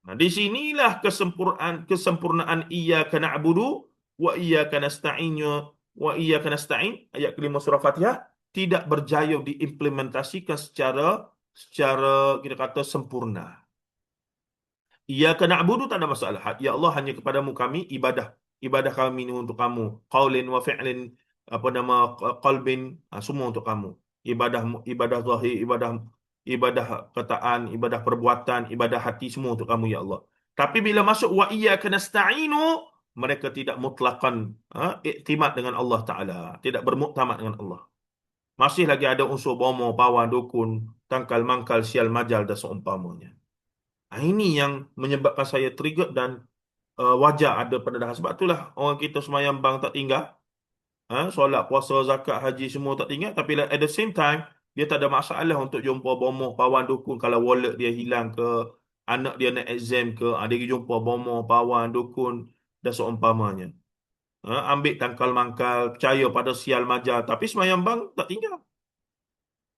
Nah, di sinilah kesempurnaan iyyaka na'budu wa iyyaka nasta'innya wa iyyaka nasta'in, ayat kelima surah Fatihah, tidak berjaya diimplementasikan secara kita kata sempurna. Iyyaka na'budu tak ada masalah. Ya Allah, hanya kepadamu kami ibadah. Ibadah kami ini untuk kamu. Qaulin wa fi'lin, apa nama, qalbin, semua untuk kamu. Ibadah zahir, ibadah perkataan, ibadah perbuatan, ibadah hati, semua untuk kamu ya Allah. Tapi bila masuk wa iyyaka nasta'inu, mereka tidak mutlakan iktimat dengan Allah Taala, tidak bermuktamad dengan Allah. Masih lagi ada unsur bomo, pawan, dukun, tangkal mangkal, sial majal dan seumpamanya. Ini yang menyebabkan saya trigger dan wajar ada pendedahan. Sebab itulah orang kita semayang bang tak tinggal. Solat, puasa, zakat, haji semua tak tinggal. Tapi at the same time, dia tak ada masalah untuk jumpa bomoh, pawan, dukun. Kalau wallet dia hilang ke, anak dia nak exam ke, dia pergi jumpa bomoh, pawan, dukun dan seumpamanya. Ambil tangkal mangkal, percaya pada sial majal. Tapi semayang bang tak tinggal.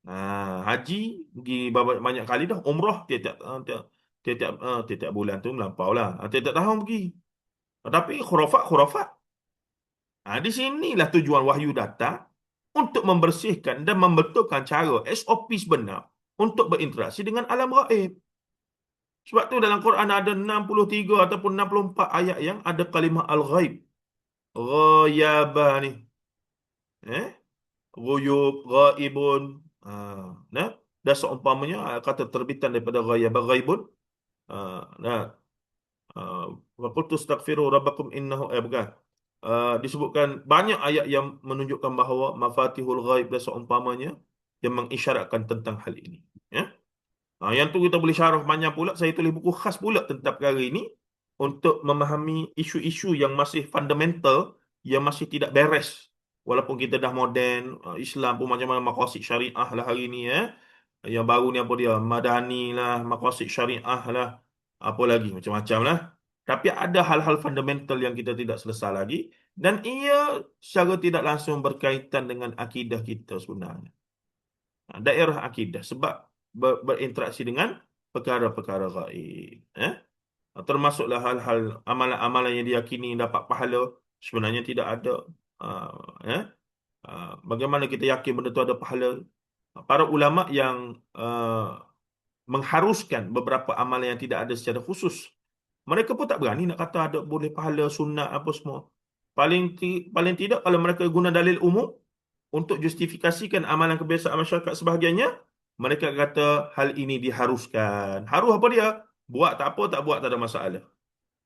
Haji pergi banyak kali dah. Umrah tiap bulan tu melampau lah. Tiap tahun pergi. Tapi khurafat. Di sinilah tujuan wahyu datang untuk membersihkan dan membetulkan cara SOP sebenar untuk berinteraksi dengan alam gaib. Sebab tu dalam Quran ada 63 ataupun 64 ayat yang ada kalimah al-ghaib. Ghayabah ni. Ghuyub, ghaibun. Nah, dan seumpamanya kata terbitan daripada ghayabah, ghaibun. Nah, wa qultu astaghfiru rabbakum innahu bukan. Disebutkan banyak ayat yang menunjukkan bahawa mafatihul ghaib dan seumpamanya yang mengisyaratkan tentang hal ini. Ya. Yang tu kita boleh syarah banyak pula. Saya tulis buku khas pula tentang perkara ini untuk memahami isu-isu yang masih fundamental, yang masih tidak beres. Walaupun kita dah moden, Islam pun macam-macam maqasid syariah lah hari ni. Yang baru ni apa dia? Madani lah, maqasid syariah lah. Apa lagi? Macam-macam lah. Tapi ada hal-hal fundamental yang kita tidak selesai lagi. Dan ia secara tidak langsung berkaitan dengan akidah kita sebenarnya. Daerah akidah. Sebab berinteraksi dengan perkara-perkara gaib. Termasuklah hal-hal amalan-amalan yang diyakini dapat pahala. Sebenarnya tidak ada. Bagaimana kita yakin benda itu ada pahala? Para ulama yang mengharuskan beberapa amalan yang tidak ada secara khusus, mereka pun tak berani nak kata ada boleh pahala, sunat apa semua. Paling tidak kalau mereka guna dalil umum untuk justifikasikan amalan kebiasaan masyarakat sebahagiannya, mereka kata hal ini diharuskan. Harus apa dia? Buat tak apa, tak buat tak ada masalah.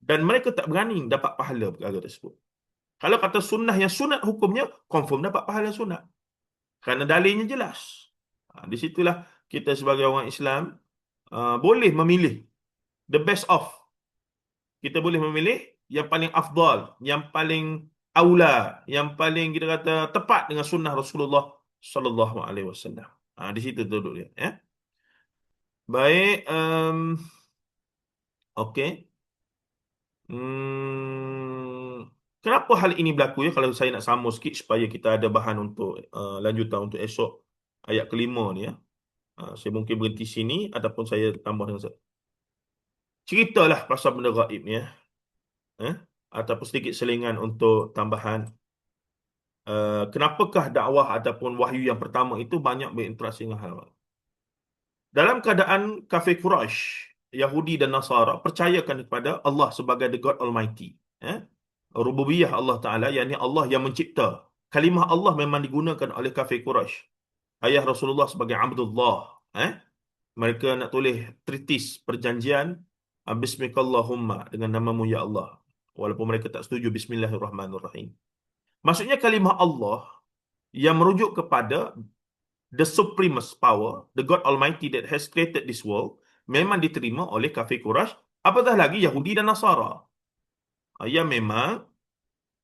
Dan mereka tak berani dapat pahala perkara tersebut. Kalau kata sunnah yang sunat hukumnya, confirm dapat pahala sunat. Kerana dalilnya jelas. Di situlah kita sebagai orang Islam boleh memilih the best of. Kita boleh memilih yang paling afdal, yang paling aula, yang paling kita kata tepat dengan sunnah Rasulullah sallallahu alaihi wasallam. Di situ duduk dia, ya. Baik, okey. Kenapa hal ini berlaku ya? Kalau saya nak sambung sikit supaya kita ada bahan untuk lanjutan untuk esok ayat kelima ni ya. Saya mungkin berhenti sini ataupun saya tambah dengan ceritalah pasal benda gaib ni ya. Eh? Ataupun sedikit selingan untuk tambahan. Kenapakah dakwah ataupun wahyu yang pertama itu banyak berinteraksi dengan hal gaib? Dalam keadaan kafir Quraisy, Yahudi dan Nasara percayakan kepada Allah sebagai the God Almighty. Eh? Rububiyah Allah Ta'ala, yakni Allah yang mencipta. Kalimah Allah memang digunakan oleh kafir Quraisy. Ayah Rasulullah sebagai Abdullah. Eh? Mereka nak tulis treatis perjanjian Bismikallahumma, dengan namamu ya Allah. Walaupun mereka tak setuju Bismillahirrahmanirrahim. Maksudnya kalimah Allah yang merujuk kepada the supremest power, the God Almighty that has created this world, memang diterima oleh kafir Quraisy, apatah lagi Yahudi dan Nasara. Yang memang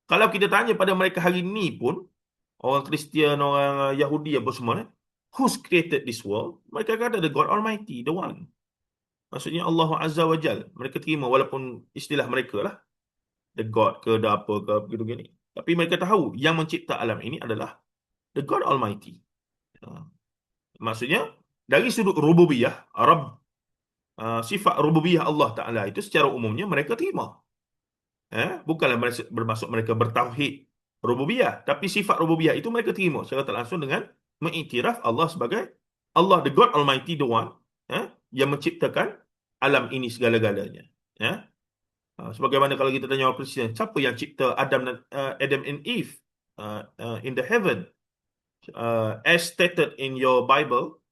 kalau kita tanya pada mereka hari ini pun, orang Kristian, orang Yahudi apa semua, who's created this world? Mereka kata the God Almighty, the one. Maksudnya Allah Azza wa Jal. Mereka terima walaupun istilah mereka lah, the God ke, the apa ke, begitu gini. Tapi mereka tahu yang mencipta alam ini adalah the God Almighty. Maksudnya dari sudut rububiyah, sifat rububiyah Allah Ta'ala itu secara umumnya mereka terima. Bukanlah bermaksud mereka bertauhid rububiyah, tapi sifat rububiyah itu mereka terima secara tak langsung dengan mengiktiraf Allah sebagai Allah, the God Almighty, the one yang menciptakan alam ini segala-galanya. Sebagaimana kalau kita tanya orang Kristian, siapa yang cipta Adam and Eve in the heaven, as stated in your Bible?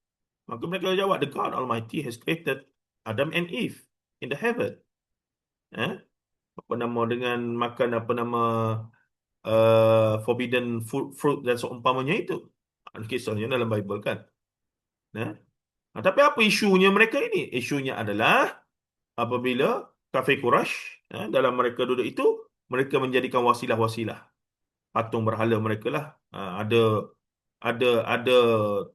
Maka mereka jawab, the God Almighty has created Adam and Eve in the heaven. Apa nama, dengan makan apa nama forbidden fruit dan seumpamanya itu. Kisahnya dalam Bible kan. Tapi apa isunya mereka ini? Isunya adalah apabila kafir Quraisy dalam mereka duduk itu, mereka menjadikan wasilah-wasilah. Patung berhala mereka lah. Ada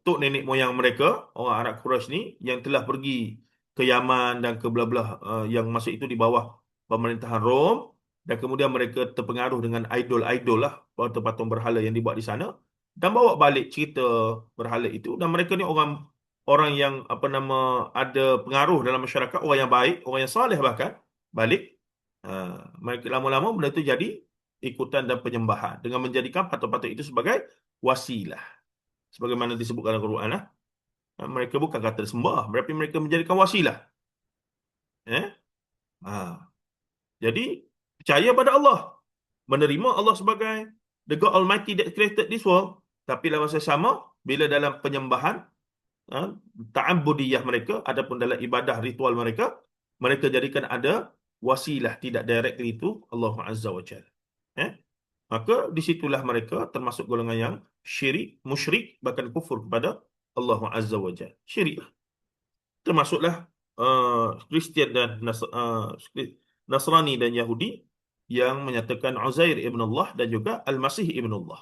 tok nenek moyang mereka, orang Arab Quraisy ni, yang telah pergi ke Yaman dan ke belah-belah yang masa itu di bawah pemerintahan Rom, dan kemudian mereka terpengaruh dengan idol-idol lah, patung berhala yang dibuat di sana, dan bawa balik cerita berhala itu. Dan mereka ni orang yang apa nama, ada pengaruh dalam masyarakat, orang yang baik, orang yang saleh bahkan, balik. Mereka lama-lama benda itu jadi ikutan dan penyembahan dengan menjadikan patung-patung itu sebagai wasilah. Sebagaimana disebutkan dalam Quran lah. Mereka bukan kata sembah, tapi mereka menjadikan wasilah. Jadi percaya pada Allah, menerima Allah sebagai the God Almighty that created this world. Tapi dalam masa sama, bila dalam penyembahan ta'abbudiyah mereka, ataupun dalam ibadah ritual mereka, mereka jadikan ada wasilah, tidak directly itu Allah Azza wa Jalla. Maka disitulah mereka termasuk golongan yang syirik, musyrik, bahkan kufur kepada Allah Azza wa Jalla. Syirik lah. Termasuklah Kristian dan Nasrani dan Yahudi yang menyatakan Uzair ibn Allah dan juga Al-Masih ibn Allah.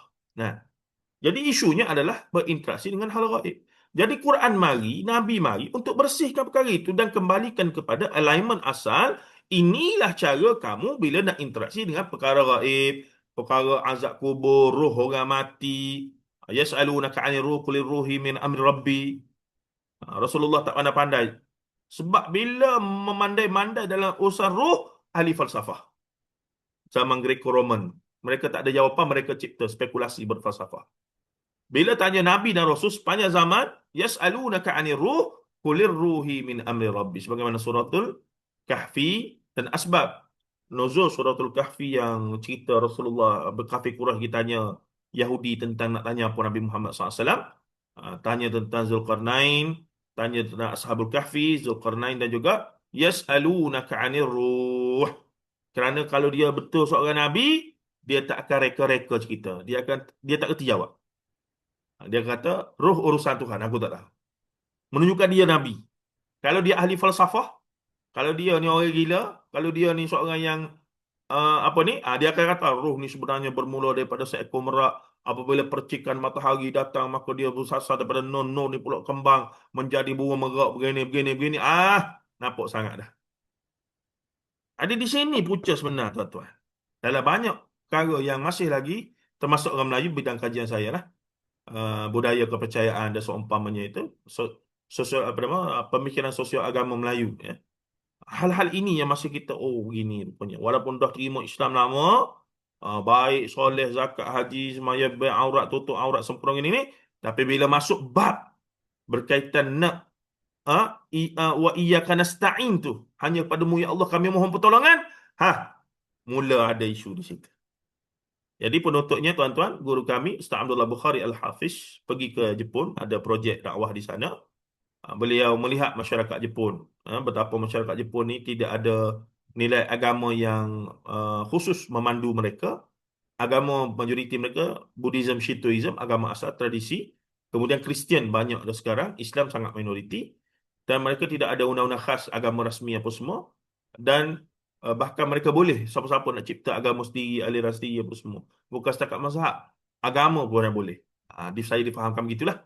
Jadi isunya adalah berinteraksi dengan hal gaib. Jadi Quran mari, Nabi mari untuk bersihkan perkara itu dan kembalikan kepada alignment asal. Inilah cara kamu bila nak interaksi dengan perkara gaib, perkara azab kubur, roh orang mati. Yas'alunaka 'anir ruh qulir ruhi min amri rabbi. Rasulullah tak pandai-pandai. Sebab bila memandai-mandai dalam urusan roh, ahli falsafah zaman Greco-Roman, mereka tak ada jawapan, mereka cipta spekulasi berfalsafah. Bila tanya Nabi dan Rasul sepanjang zaman, yas'alunaka 'anir ruh qulir ruhi min amri rabbi, sebagaimana suratul Kahfi. Dan asbab nuzul suratul Kahfi yang cerita Rasulullah berkafir Quraisy ditanya Yahudi tentang nak tanya apa Nabi Muhammad SAW, tanya tentang Zulkarnain, tanya tentang Ashabul Kahfi, Zulkarnain, dan juga yas'alunaka 'anir ruh. Kerana kalau dia betul seorang Nabi, dia tak akan reka-reka cerita. Dia tak kerti jawab. Dia kata, roh urusan Tuhan, aku tak tahu. Menunjukkan dia Nabi. Kalau dia ahli falsafah, kalau dia ni orang gila, kalau dia ni seorang yang apa ni? Dia akan kata roh ni sebenarnya bermula daripada seekor merak. Apabila percikan matahari datang, maka dia bersasar daripada non ni pula kembang menjadi burung merak begini begini begini. Nampak sangat dah. Ada di sini punca sebenar, tuan-tuan. Dalam banyak perkara yang masih lagi, termasuk orang Melayu, bidang kajian saya lah, budaya kepercayaan dan seumpamanya itu, sosial apa nama, pemikiran sosial agama Melayu, ya. Hal-hal ini yang masih kita, oh begini rupanya. Walaupun dah terima Islam lama, baik, soleh, zakat, haji, semaya, baik, aurat, tutup aurat, sempurna ini, tapi bila masuk bab berkaitan nak wa iyyaka nasta'in tu, hanya padamu ya Allah kami mohon pertolongan, mula ada isu di situ. Jadi penutupnya, tuan-tuan, guru kami Ustaz Abdullah Bukhari Al-Hafiz pergi ke Jepun, ada projek dakwah di sana. Beliau melihat masyarakat Jepun, betapa masyarakat Jepun ni tidak ada nilai agama yang khusus memandu mereka. Agama majoriti mereka Buddhism, Shintoism, agama asal tradisi. Kemudian Kristian banyak dah sekarang, Islam sangat minoriti, dan mereka tidak ada undang-undang khas agama rasmi apa semua. Dan bahkan mereka boleh siapa-siapa nak cipta agama sendiri, aliran sendiri apa semua. Bukan setakat mazhab, agama pun orang boleh. Saya difahamkan begitulah.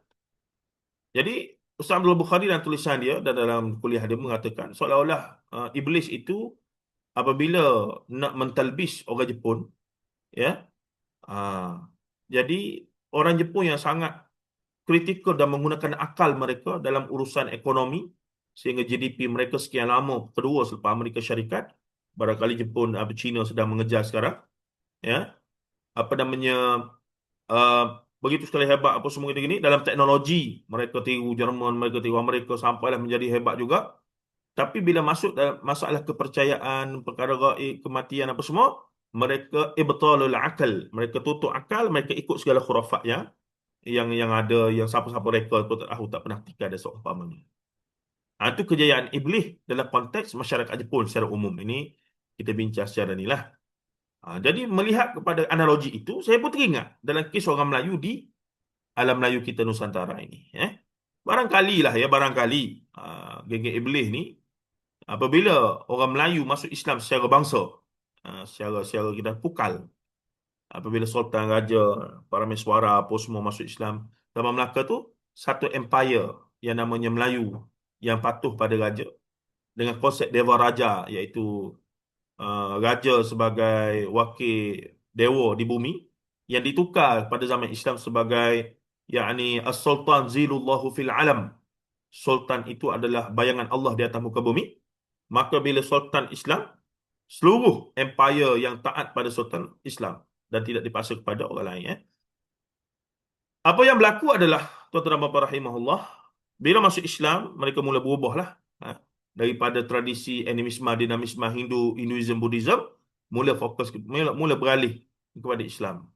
Jadi Ustaz Abdul Bukhari dalam tulisan dia dan dalam kuliah dia mengatakan seolah-olah iblis itu apabila nak mentalbis orang Jepun, ya, jadi orang Jepun yang sangat kritikal dan menggunakan akal mereka dalam urusan ekonomi, sehingga GDP mereka sekian lama kedua selepas Amerika Syarikat, barangkali Jepun, China sedang mengejar sekarang, ya, apa namanya, uh, begitu sekali hebat apa semua gini dalam teknologi, mereka tiru Jerman, mereka tiru Amerika sampailah menjadi hebat juga. Tapi bila masuk dalam masalah kepercayaan, perkara gaib, kematian apa semua, mereka ibtalul akal, mereka tutup akal, mereka ikut segala khurafat yang ada, yang siapa-siapa rekod pun tak tahu, tak pernah tika dan seumpamanya. Itu kejayaan iblis dalam konteks masyarakat Jepun secara umum. Ini kita bincang secara ni lah. Jadi melihat kepada analogi itu, saya pun teringat dalam kes orang Melayu di alam Melayu kita Nusantara ini. Barangkali lah ya, barangkali geng-geng iblis ni, apabila orang Melayu masuk Islam secara bangsa, secara kita pukal, apabila Sultan, Raja, para meswara apa semua masuk Islam, dalam Melaka tu satu empire yang namanya Melayu yang patuh pada raja dengan konsep Dewa Raja, iaitu raja sebagai wakil dewa di bumi, yang ditukar pada zaman Islam sebagai yakni As-Sultan Zilullahu fil Alam. Sultan itu adalah bayangan Allah di atas muka bumi. Maka bila Sultan Islam, seluruh empire yang taat pada Sultan Islam dan tidak dipaksa kepada orang lain. Apa yang berlaku adalah, tuan-tuan dan puan rahimahullah, bila masuk Islam, mereka mula berubahlah. Daripada tradisi animisme, dinamisme, Hinduism, Buddhism, mula fokus, mula beralih kepada Islam.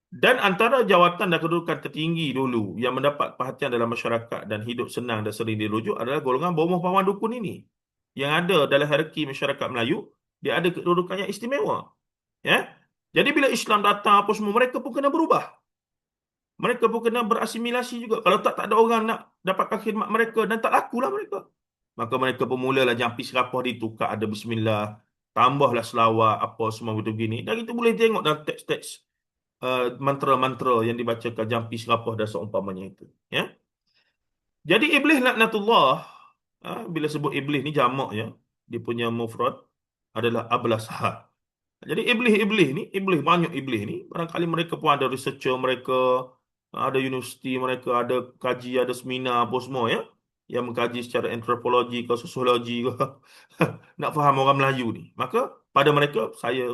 Dan antara jawatan dan kedudukan tertinggi dulu yang mendapat perhatian dalam masyarakat dan hidup senang dan sering dirujuk adalah golongan bawah pahlawan dukun ini. Yang ada dalam hierarki masyarakat Melayu, dia ada kedudukan yang istimewa. Ya? Jadi bila Islam datang apa semua, mereka pun kena berubah. Mereka pun kena berasimilasi juga. Kalau tak ada orang nak dapatkan khidmat mereka, dan tak lakulah mereka. Maka mereka pun mulalah jampi serapah ditukar, ada bismillah, tambahlah selawat, apa semua begini. Dan kita boleh tengok dalam teks-teks mantra-mantra yang dibacakan jampi serapah dan seumpamanya itu. Ya? Jadi iblis laknatullah, bila sebut iblis ni jamak ya, dia punya mufrad adalah ablasah. Jadi iblis-iblis ni, banyak iblis ni, barangkali mereka pun ada researcher mereka, ada universiti mereka, ada kaji, ada seminar apa semua ya, yang mengkaji secara antropologi ke sosiologi ke nak faham orang Melayu ni. Maka pada mereka saya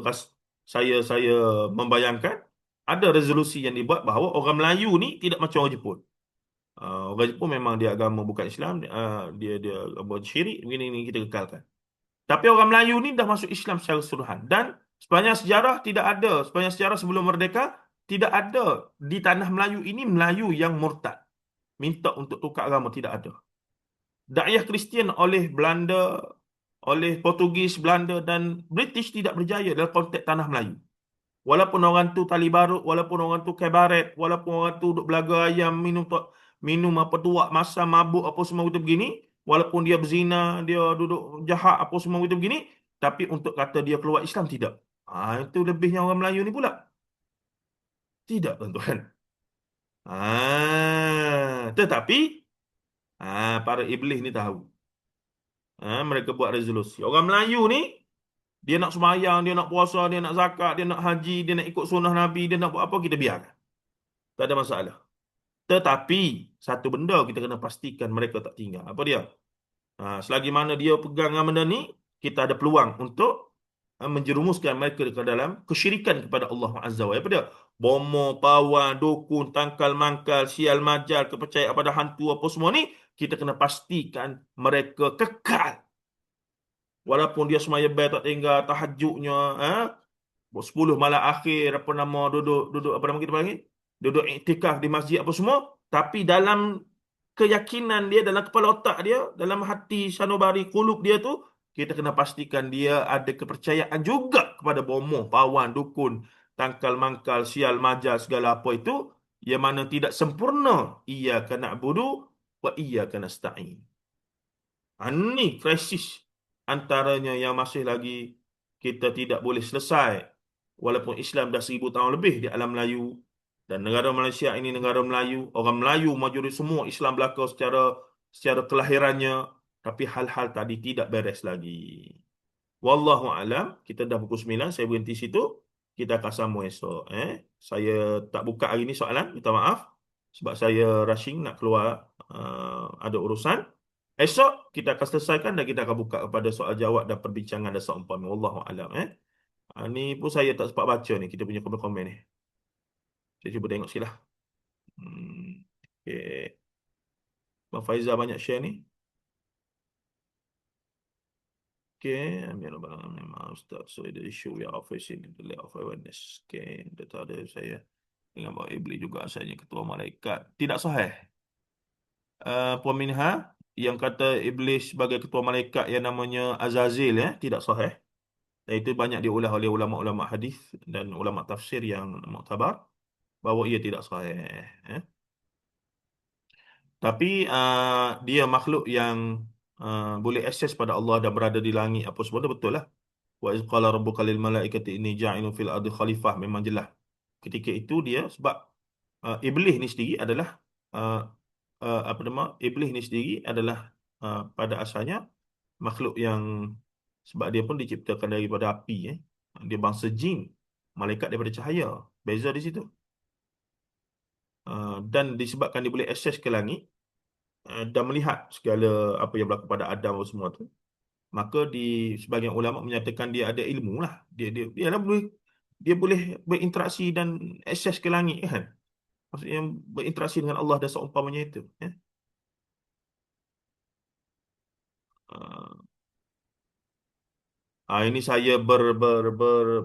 membayangkan ada resolusi yang dibuat bahawa orang Melayu ni tidak macam orang Jepun. Orang Jepun memang dia agama bukan Islam, dia agama syirik, begini ni kita kekalkan. Tapi orang Melayu ni dah masuk Islam secara keseluruhan. Dan sepanjang sejarah tidak ada, sepanjang sejarah sebelum merdeka, tidak ada di tanah Melayu ini Melayu yang murtad, minta untuk tukar agama, tidak ada. Dakwah Kristian oleh Belanda, oleh Portugis, Belanda dan British tidak berjaya dalam konteks tanah Melayu. Walaupun orang tu tali barut, walaupun orang tu kabaret, walaupun orang tu duduk belaga ayam, minum apa tuak, masam, mabuk, apa semua begitu begini, walaupun dia berzina, dia duduk jahat, apa semua begitu begini, Tapi untuk kata dia keluar Islam, tidak. Itu lebihnya orang Melayu ni pula. Tidak, tuan-tuan. Tetapi para iblis ni tahu. Mereka buat resolusi. Orang Melayu ni, dia nak sembahyang, dia nak puasa, dia nak zakat, dia nak haji, dia nak ikut sunnah Nabi, dia nak buat apa, kita biarkan. Tak ada masalah. Tetapi, satu benda kita kena pastikan mereka tak tinggal. Apa dia? Selagi mana dia pegang benda ni, kita ada peluang untuk menjerumuskan mereka ke dalam kesyirikan kepada Allah Azza wa Jalla. Apa dia? Bomo, pawan, dukun, tangkal, mangkal, sial, majal, kepercayaan pada hantu, apa semua ni, kita kena pastikan mereka kekal. Walaupun dia semaya bayar tak tinggal, tahajudnya, 10 malam akhir, apa nama, duduk, apa nama kita panggil? Duduk iktikaf di masjid apa semua. Tapi dalam keyakinan dia, dalam kepala otak dia, dalam hati sanubari kulub dia tu, kita kena pastikan dia ada kepercayaan juga kepada bomoh, pawan, dukun, tangkal, mangkal, sial, majal, segala apa itu, yang mana tidak sempurna. Iyyaka na'budu wa iyyaka nasta'in. Ini krisis antaranya yang masih lagi kita tidak boleh selesai. Walaupun Islam dah 1000 tahun lebih di alam Melayu, dan negara Malaysia ini negara Melayu, orang Melayu majoriti semua Islam belaka secara kelahirannya, tapi hal-hal tadi tidak beres lagi. Wallahu alam, kita dah pukul 9, saya berhenti situ. Kita akan sambung esok. Saya tak buka hari ni soalan, minta maaf. Sebab saya rushing nak keluar, ada urusan. Esok kita akan selesaikan dan kita akan buka kepada soal jawab dan perbincangan dan seumpama. Wallahu alam. Ni pun saya tak sempat baca ni, kita punya komen-komen ni. Saya cuba tengok sikit lah. Okay. Bang Faizal banyak share ni. Okay, ambil memang Ustaz. So the issue we are facing the lack of awareness. Okay, data ada saya dengan bahawa Iblis juga asalnya ketua malaikat. Tidak sahih. Puan Minha yang kata Iblis sebagai ketua malaikat yang namanya Azazil, tidak sahih. Dan itu banyak diulah oleh ulama-ulama hadis dan ulama tafsir yang muktabar bahawa ia tidak sahih. Tapi dia makhluk yang boleh akses pada Allah dan berada di langit apa semua, betul lah. Wa iz qala rabbuka lil malaikati inni ja'ilun fil ardi khalifah, memang jelas. Ketika itu dia sebab iblis ni sendiri adalah apa nama? Iblis ni sendiri adalah pada asalnya makhluk yang, sebab dia pun diciptakan daripada api, dia bangsa jin, malaikat daripada cahaya. Beza di situ. Dan disebabkan dia boleh akses ke langit dan melihat segala apa yang berlaku pada Adam semua tu, maka di sebagian ulama menyatakan dia ada ilmu lah. Dia lah dia boleh berinteraksi dan akses ke langit, kan. Maksudnya berinteraksi dengan Allah dan seumpamanya itu, Ini saya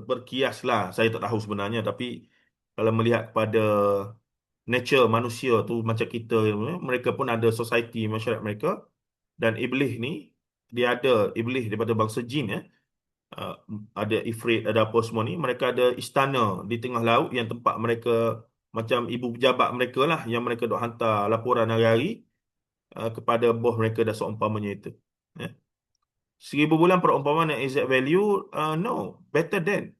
berkias lah. Saya tak tahu sebenarnya, tapi kalau melihat pada nature manusia tu macam kita, mereka pun ada society, masyarakat mereka, dan iblis ni dia ada iblis daripada bangsa jin, uh, ada ifrit, ada apa semua ni, mereka ada istana di tengah laut yang tempat mereka macam ibu pejabat mereka lah, yang mereka dok hantar laporan hari-hari kepada bos mereka dan seumpamanya itu. 1000 bulan perumpamaan yang exact value, no, better than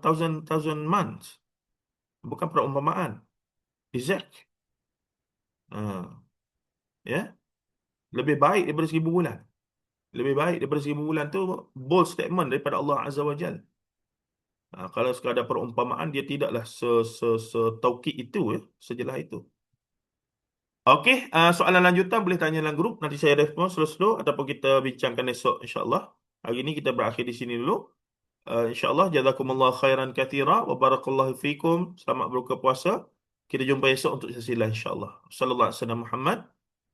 thousand months. Bukan perumpamaan, exact. Ya, lebih baik daripada 1000 bulan. Lebih baik daripada 1000 bulan tu bold statement daripada Allah Azza wa Jal. Kalau sekadar perumpamaan, dia tidaklah setaukid itu, sejelas itu. Okey, soalan lanjutan boleh tanya dalam grup, nanti saya respon slow-slow ataupun kita bincangkan esok, insya-Allah. Hari ini kita berakhir di sini dulu. InsyaAllah, jazakumullah khairan kathira wa barakallahu fikum. Selamat berbuka puasa. Kita jumpa esok untuk sesi lain, insyaAllah. Sallallahu alaihi wasallam Muhammad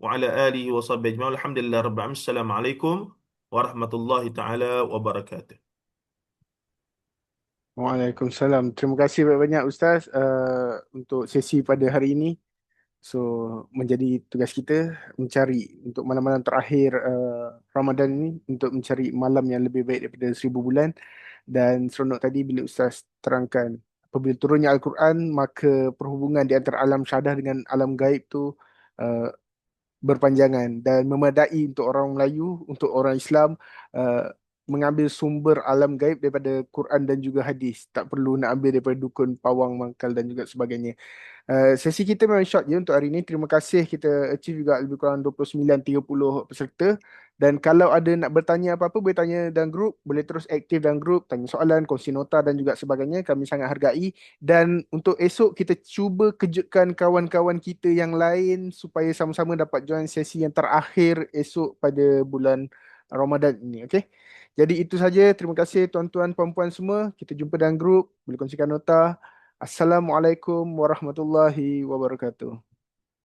wa ala alihi wa sahbihi ajma'in. Alhamdulillah rabbil alamin. Assalamualaikum warahmatullahi taala wabarakatuh. Waalaikumsalam. Terima kasih banyak-banyak Ustaz untuk sesi pada hari ini. So, menjadi tugas kita mencari untuk malam-malam terakhir Ramadan ini, untuk mencari malam yang lebih baik daripada 1000 bulan. Dan seronok tadi bila Ustaz terangkan, apabila turunnya Al-Quran, maka perhubungan di antara alam syahadah dengan alam gaib tu uh, berpanjangan dan memadai untuk orang Melayu, untuk orang Islam mengambil sumber alam gaib daripada Quran dan juga hadis. Tak perlu nak ambil daripada dukun, pawang, mangkal dan juga sebagainya. Sesi kita memang short je untuk hari ini. Terima kasih, kita achieve juga lebih kurang 29-30 peserta. Dan kalau ada nak bertanya apa-apa, boleh tanya dalam grup. Boleh terus aktif dalam grup, tanya soalan, kongsi nota dan juga sebagainya. Kami sangat hargai. Dan untuk esok, kita cuba kejutkan kawan-kawan kita yang lain supaya sama-sama dapat join sesi yang terakhir esok pada bulan Ramadan ini. Okay? Jadi itu saja. Terima kasih tuan-tuan, puan-puan semua. Kita jumpa dalam grup. Boleh kongsikan nota. Assalamualaikum warahmatullahi wabarakatuh.